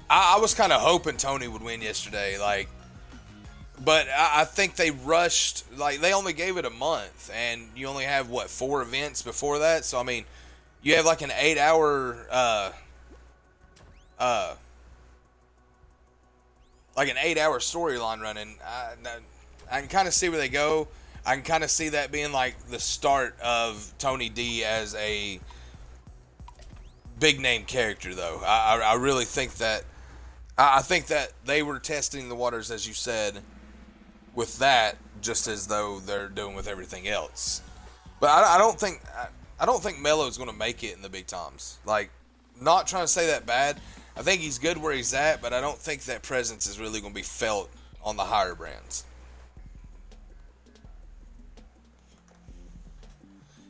I was kind of hoping Tony would win yesterday, like, but I think they rushed. Like, they only gave it a month, and you only have, what, 4 events before that. So I mean, you have like an 8-hour storyline running. I can kind of see where they go. I can kind of see that being like the start of Tony D as a big name character, though. I really think that. I think that they were testing the waters, as you said, with that, just as though they're doing with everything else. But I don't think Melo's going to make it in the big times. Like, not trying to say that bad. I think he's good where he's at, but I don't think that presence is really going to be felt on the higher brands.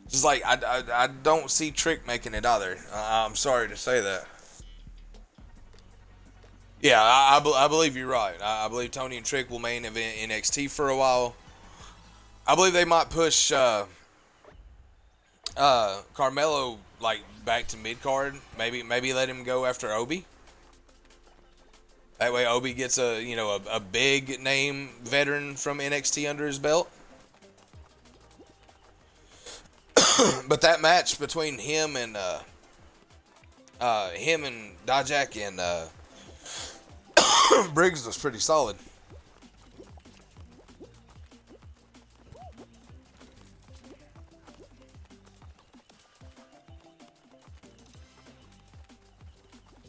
Just like, I don't see Trick making it either. I'm sorry to say that. Yeah, I believe you're right. I believe Tony and Trick will main event NXT for a while. I believe they might push Carmelo, like, back to mid card. Maybe let him go after Obi. That way Obi gets a big name veteran from NXT under his belt. But that match between him and Dijak and Briggs was pretty solid.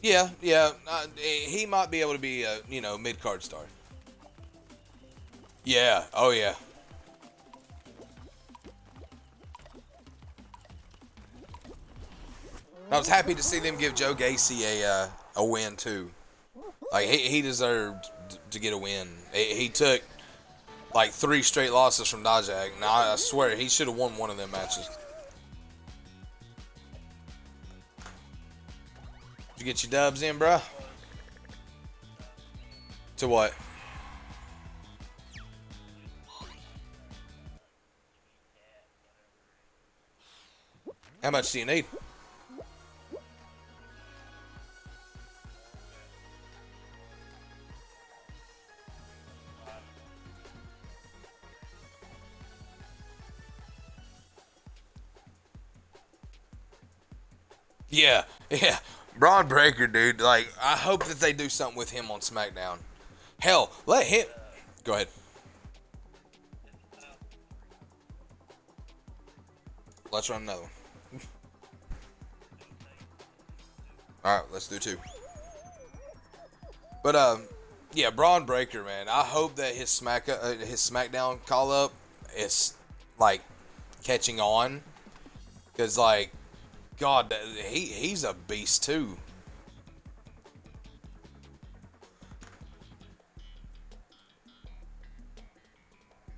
Yeah, yeah. He might be able to be a mid card star. Yeah. Oh yeah. I was happy to see them give Joe Gacy a win too. Like he deserved to get a win. He took like 3 straight losses from Dajak. Now I swear he should have won one of them matches. Did you get your dubs in, bruh? To what? How much do you need? Yeah, yeah. Braun Breaker, dude. Like, I hope that they do something with him on SmackDown. Hell, let him. Go ahead. Let's run another one. All right, let's do 2. But yeah, Braun Breaker, man. I hope that his SmackDown call up is like catching on, because like, God, he's a beast too.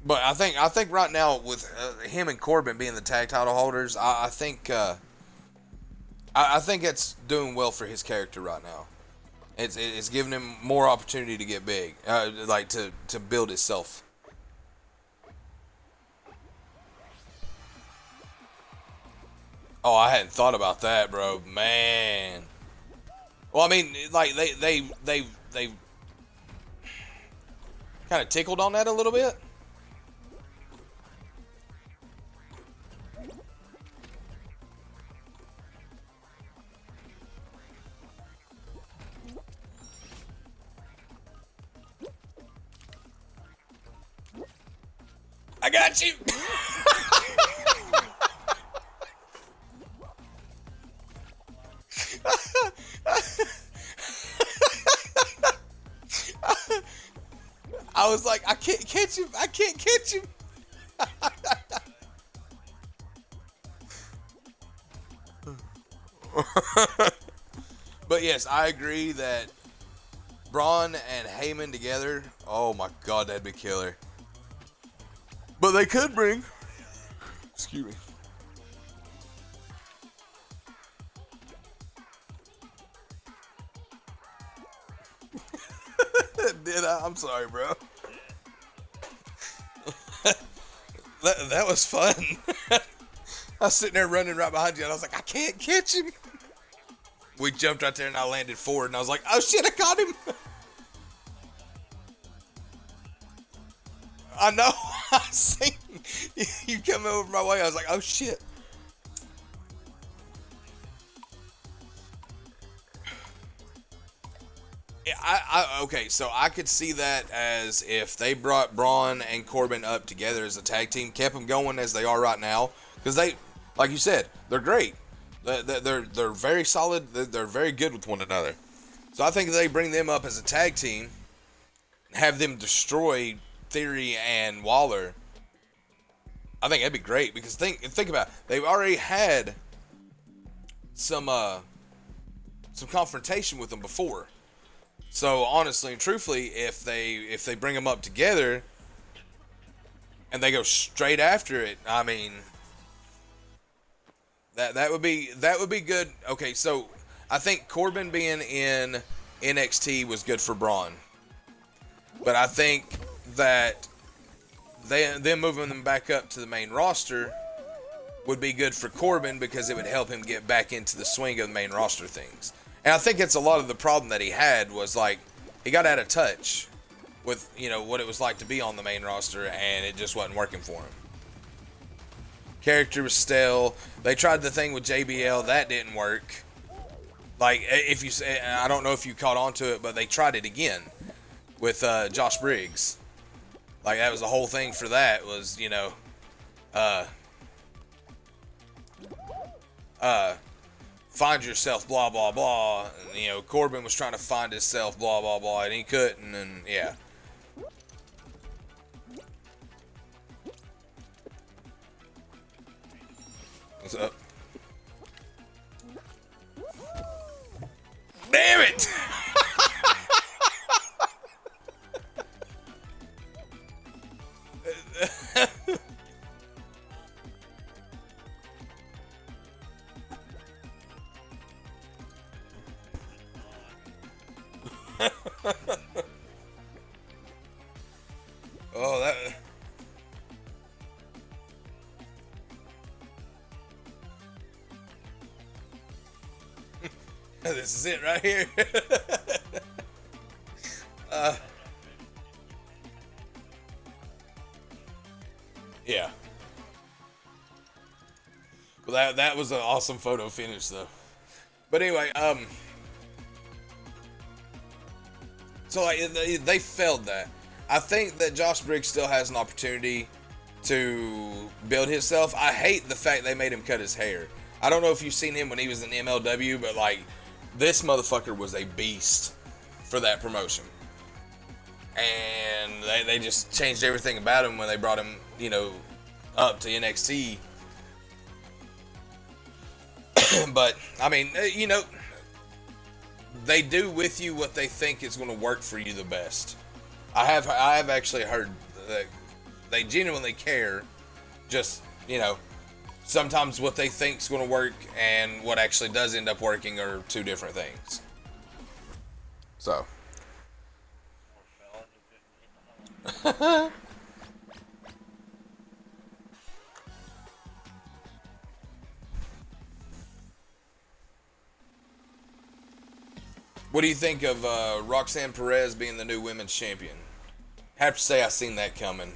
But I think right now with him and Corbin being the tag title holders, I think it's doing well for his character right now. It's giving him more opportunity to get big, like to build itself. Oh, I hadn't thought about that, bro. Man. Well, I mean, like they kind of tickled on that a little bit. I got you. I was like, I can't catch him. I can't catch him. But yes, I agree that Braun and Heyman together, oh my God, that'd be killer. But they could bring, excuse me. Did I? I'm sorry, bro. That was fun. I was sitting there running right behind you, and I was like, I can't catch him. We jumped right there, and I landed forward, and I was like, oh shit, I caught him. I know. I seen you come over my way. I was like, oh shit. Yeah, okay, so I could see that as if they brought Braun and Corbin up together as a tag team, kept them going as they are right now, because they, like you said, they're great. They're very solid. They're very good with one another. So I think if they bring them up as a tag team, have them destroy Theory and Waller, I think that'd be great, because think about it. They've already had some confrontation with them before. So honestly and truthfully, if they bring them up together and they go straight after it, I mean, that would be good. Okay, so I think Corbin being in NXT was good for Braun, but I think that them moving them back up to the main roster would be good for Corbin, because it would help him get back into the swing of the main roster things. And I think it's a lot of the problem that he had was, like, he got out of touch with, what it was like to be on the main roster, and it just wasn't working for him. Character was stale. They tried the thing with JBL. That didn't work. Like, if you say, I don't know if you caught on to it, but they tried it again. with Josh Briggs. Like that was the whole thing for that was, you know, uh, find yourself, blah blah blah. And, you know, Corbin was trying to find himself, blah blah blah, and he couldn't, and yeah. What's up? Damn it! Oh, that. This is it right here. uh, yeah. Well, that was an awesome photo finish, though. But anyway, so like they failed that. I think that Josh Briggs still has an opportunity to build himself. I hate the fact they made him cut his hair. I don't know if you've seen him when he was in MLW, but like this motherfucker was a beast for that promotion. And they just changed everything about him when they brought him, you know, up to NXT. But I mean, you know, they do with you what they think is going to work for you the best. I have actually heard that they genuinely care. Just, you know, sometimes what they think is going to work and what actually does end up working are two different things. So. What do you think of Roxanne Perez being the new women's champion? Have to say I seen that coming.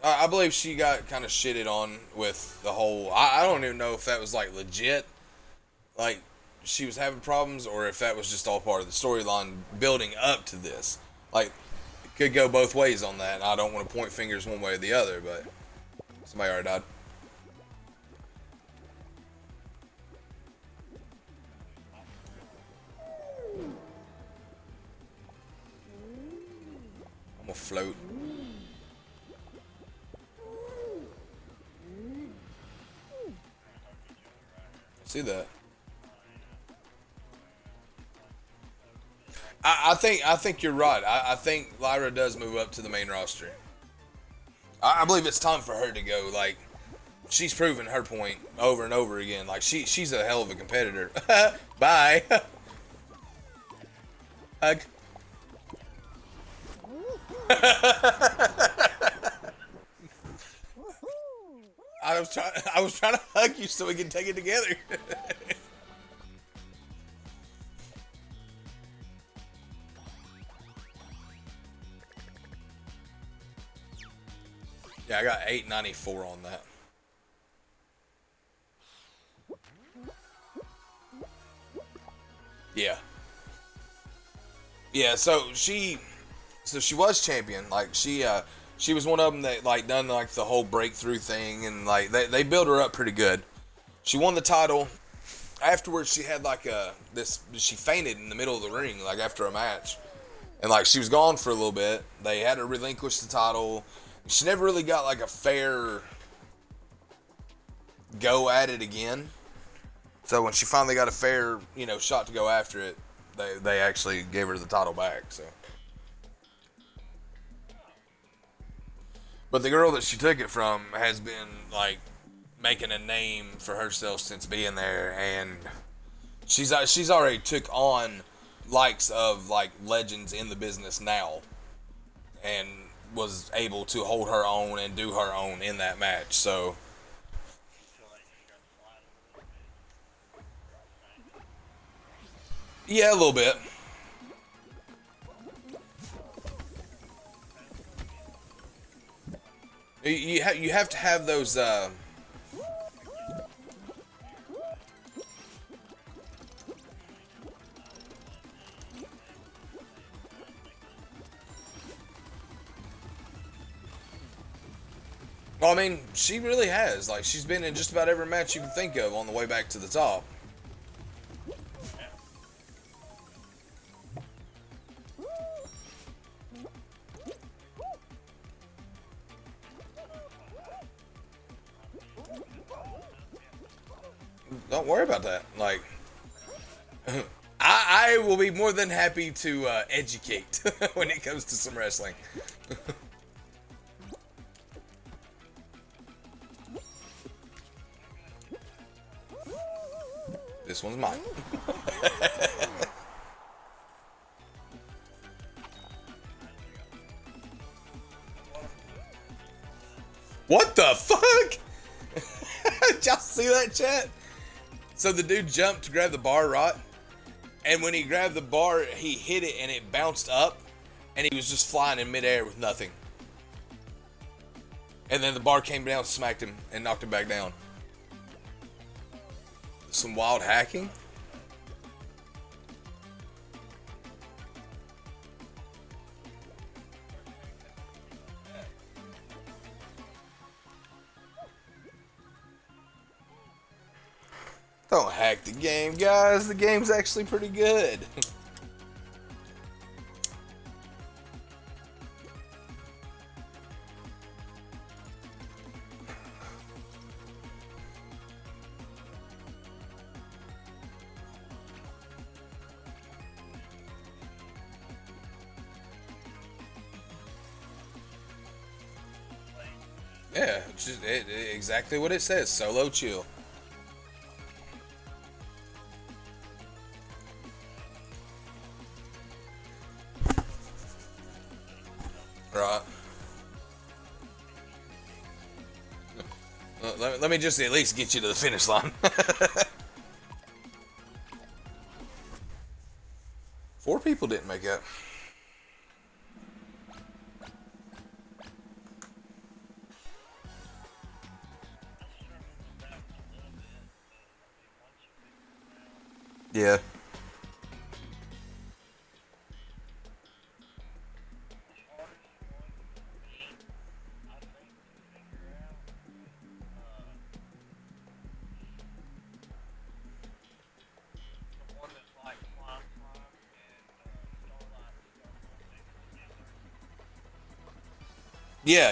I believe she got kind of shitted on with the whole. I don't even know if that was like legit, like she was having problems, or if that was just all part of the storyline building up to this. Like, it could go both ways on that. I don't want to point fingers one way or the other, but somebody already died. I'm gonna float. See that? I think you're right. I think Lyra does move up to the main roster. I believe it's time for her to go. Like, she's proven her point over and over again. Like, she's a hell of a competitor. Bye. Hug. I was trying to hug you so we can take it together. Yeah, I got 894 on that. Yeah. Yeah, so she was champion. Like she was one of them that like done like the whole breakthrough thing, and like they built her up pretty good. She won the title. Afterwards, she had like she fainted in the middle of the ring like after a match, and like she was gone for a little bit. They had her relinquish the title. She never really got like a fair go at it again. So when she finally got a fair, you know, shot to go after it, they actually gave her the title back. So, but the girl that she took it from has been like making a name for herself since being there, and she's already took on likes of like legends in the business now, and was able to hold her own and do her own in that match. So yeah, a little bit. You have to have those Well, I mean, she really has. Like, she's been in just about every match you can think of on the way back to the top. Don't worry about that. Like, I will be more than happy to educate when it comes to some wrestling. This one's mine. What the fuck? Did y'all see that, chat? So the dude jumped to grab the bar, right? And when he grabbed the bar, he hit it and it bounced up, and he was just flying in midair with nothing. And then the bar came down, smacked him, and knocked him back down. Some wild hacking? Don't hack the game, guys. The game's actually pretty good. Yeah, it's just exactly what it says. Solo chill. Right. Let me just at least get you to the finish line. 4 people didn't make it. Yeah. Yeah.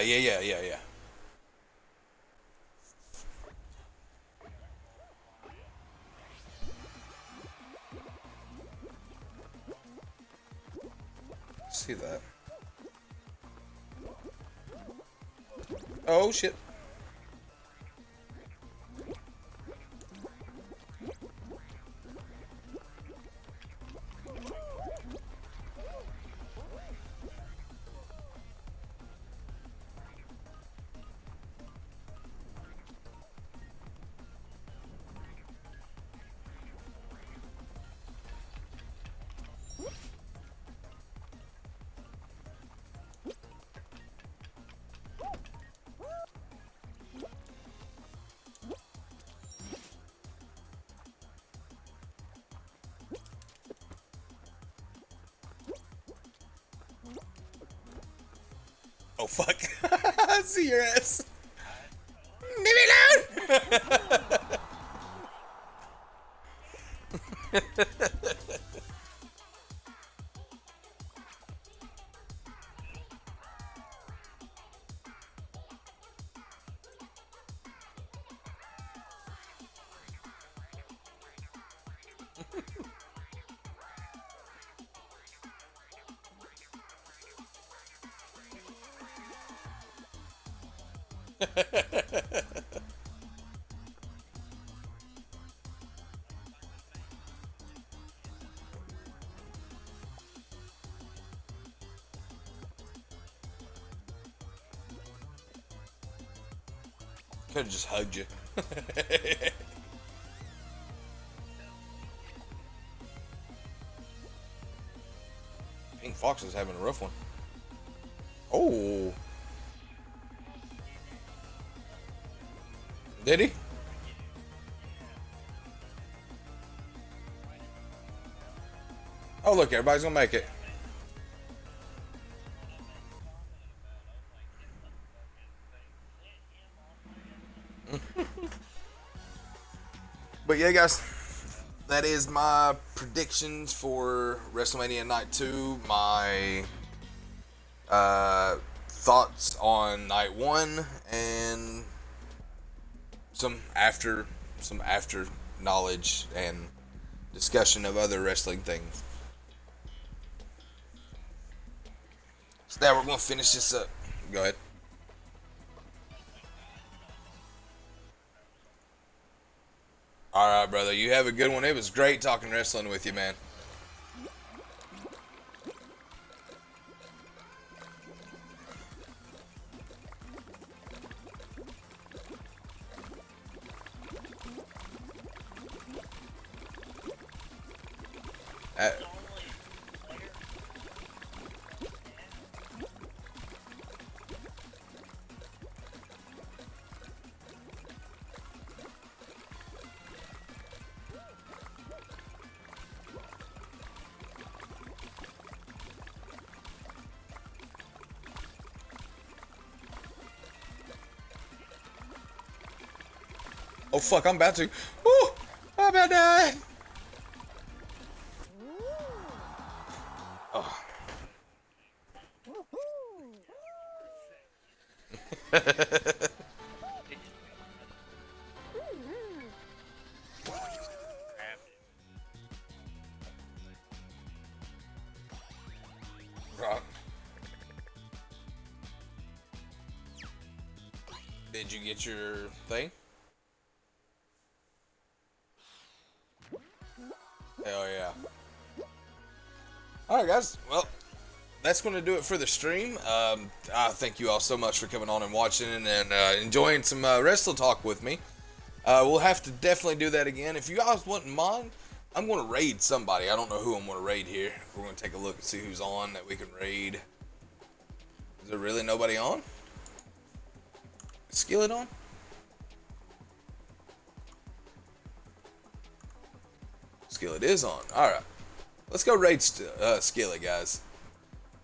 See that. Oh shit. Oh fuck. I see your ass. Leave me alone. Could have just hugged you. Pink Fox is having a rough one. Oh. Did he? Oh, look, everybody's gonna make it. But yeah, guys, that is my predictions for WrestleMania Night 2. My thoughts on Night 1 and some after some after knowledge and discussion of other wrestling things. So now we're gonna finish this up. Go ahead. All right, brother. You have a good one. It was great talking wrestling with you, man. Uh, oh fuck! I'm about to. Woo! I'm about to die. Oh. Rock. Did you get your thing? Hell yeah. Alright, guys. Well, that's going to do it for the stream. I thank you all so much for coming on and watching and enjoying some wrestle talk with me. We'll have to definitely do that again. If you guys wouldn't mind, I'm going to raid somebody. I don't know who I'm going to raid here. We're going to take a look and see who's on that we can raid. Is there really nobody on? Is Skillet on? Skillet is on. Alright. Let's go raid Skillet, guys.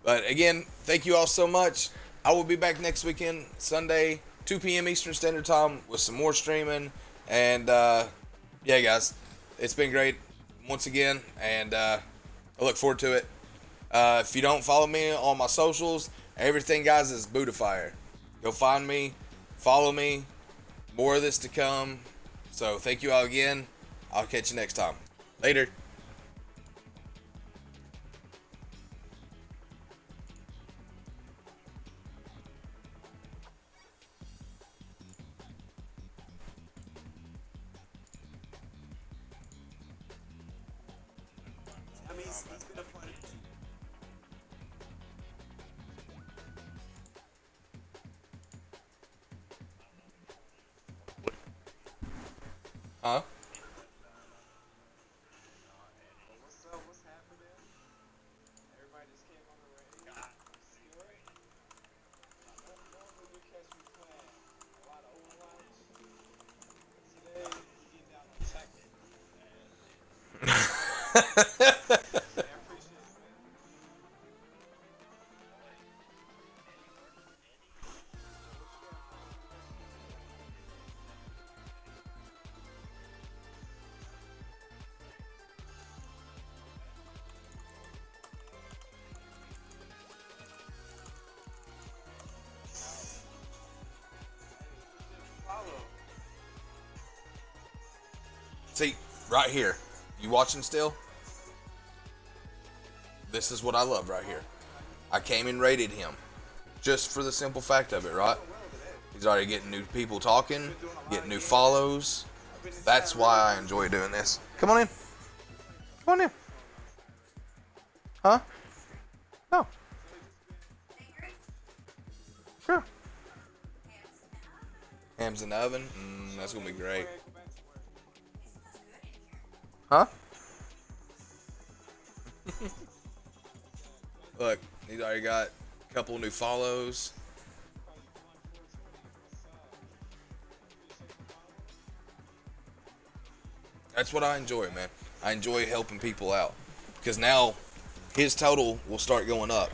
But again, thank you all so much. I will be back next weekend, Sunday, 2 p.m. Eastern Standard Time with some more streaming. And yeah, guys, it's been great once again. And I look forward to it. If you don't follow me on my socials, everything, guys, is Buddhafire. Go find me, follow me. More of this to come. So thank you all again. I'll catch you next time. Later. Huh? See, right here. You watching still? This is what I love right here. I came and rated him. Just for the simple fact of it, right? He's already getting new people talking, getting new follows. That's why I enjoy doing this. Come on in. Come on in. Huh? No. Sure. Hams in the oven? That's going to be great. Huh? Look, he's already got a couple new follows. That's what I enjoy, man. I enjoy helping people out. Because now his total will start going up.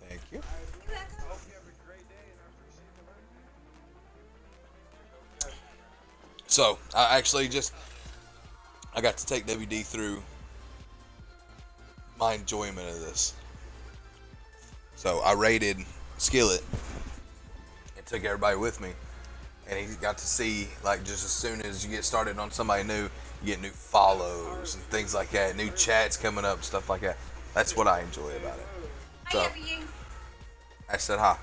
Thank you. So I actually just I got to take WD through my enjoyment of this. So I raided Skillet and took everybody with me, and he got to see like just as soon as you get started on somebody new, you get new follows and things like that, new chats coming up, stuff like that. That's what I enjoy about it. So I said hi.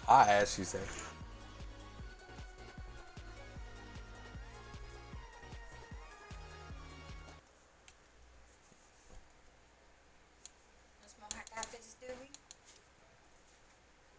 Hi, as she said.